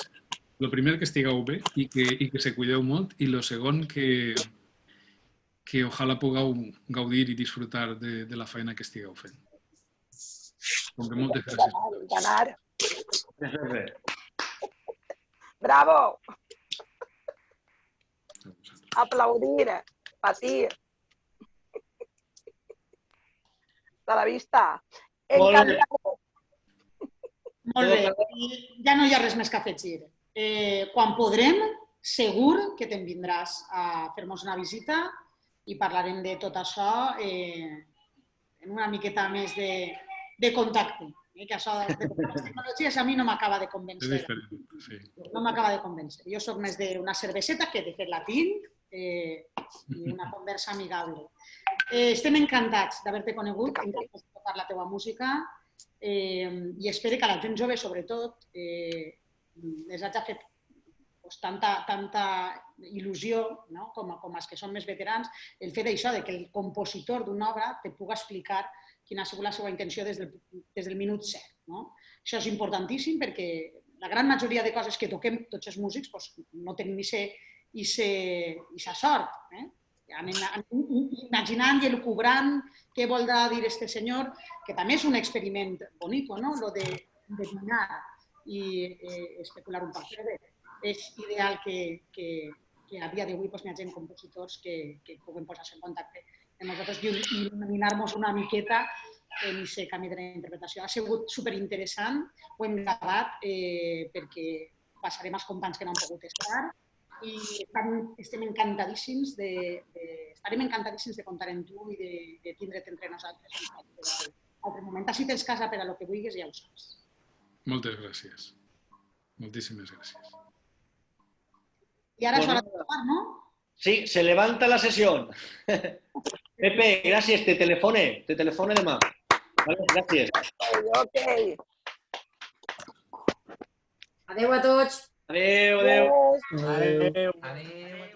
el primer que estigueu bé i que se cuideu molt i el segon que ojalà pugueu gaudir i disfrutar de la feina que estigueu fent. Moltes gràcies. Ganar. Bravo. Aplaudir, patir. De la vista. Encantado. Molt bé. Ja no hi ha res més que afegir. Quan podrem, segur que te'n vindràs a fer-nos una visita i parlarem de tot això en una miqueta més de contacte. Que això de les tecnologies a mi no m'acaba de convèncer. No m'acaba de convèncer. Jo soc més d'una cerveseta, que de fet la tinc, i una conversa amigable. Estem encantats d'haver-te conegut, encantats de tocar la teva música i espero que la gent jove, sobretot, les hagi fet tanta il·lusió com els que són més veterans, el fet d'això, que el compositor d'una obra te pugui explicar quina ha sigut la seva intenció des del minut 0. Això és importantíssim perquè la gran majoria de coses que toquem tots els músics no tenim aquesta sort. Imaginant i elucubrant què voldrà dir este senyor, que també és un experiment bonic, lo de endevinar i especular un poc. És ideal que a dia d'avui hi ha gent, compositors, que puguem posar-se en contacte amb nosaltres i il·luminar-nos una miqueta en aquest camí de la interpretació. Ha sigut superinteressant, ho hem gravat perquè passarem als companys que no han pogut estar i estarem encantadíssims de comptar amb tu i de tindre't entre nosaltres en qualsevol altre moment. Si tens casa per a lo que vulguis, ja ho saps. Moltes gràcies. Moltíssimes gràcies. Y ahora es hora de acabar, ¿no? Sí, se levanta la sesión. Pepe, gracias, te telefone demà. Vale, gràcies. Ok. Adéu a tots. Adéu, adéu. Adéu.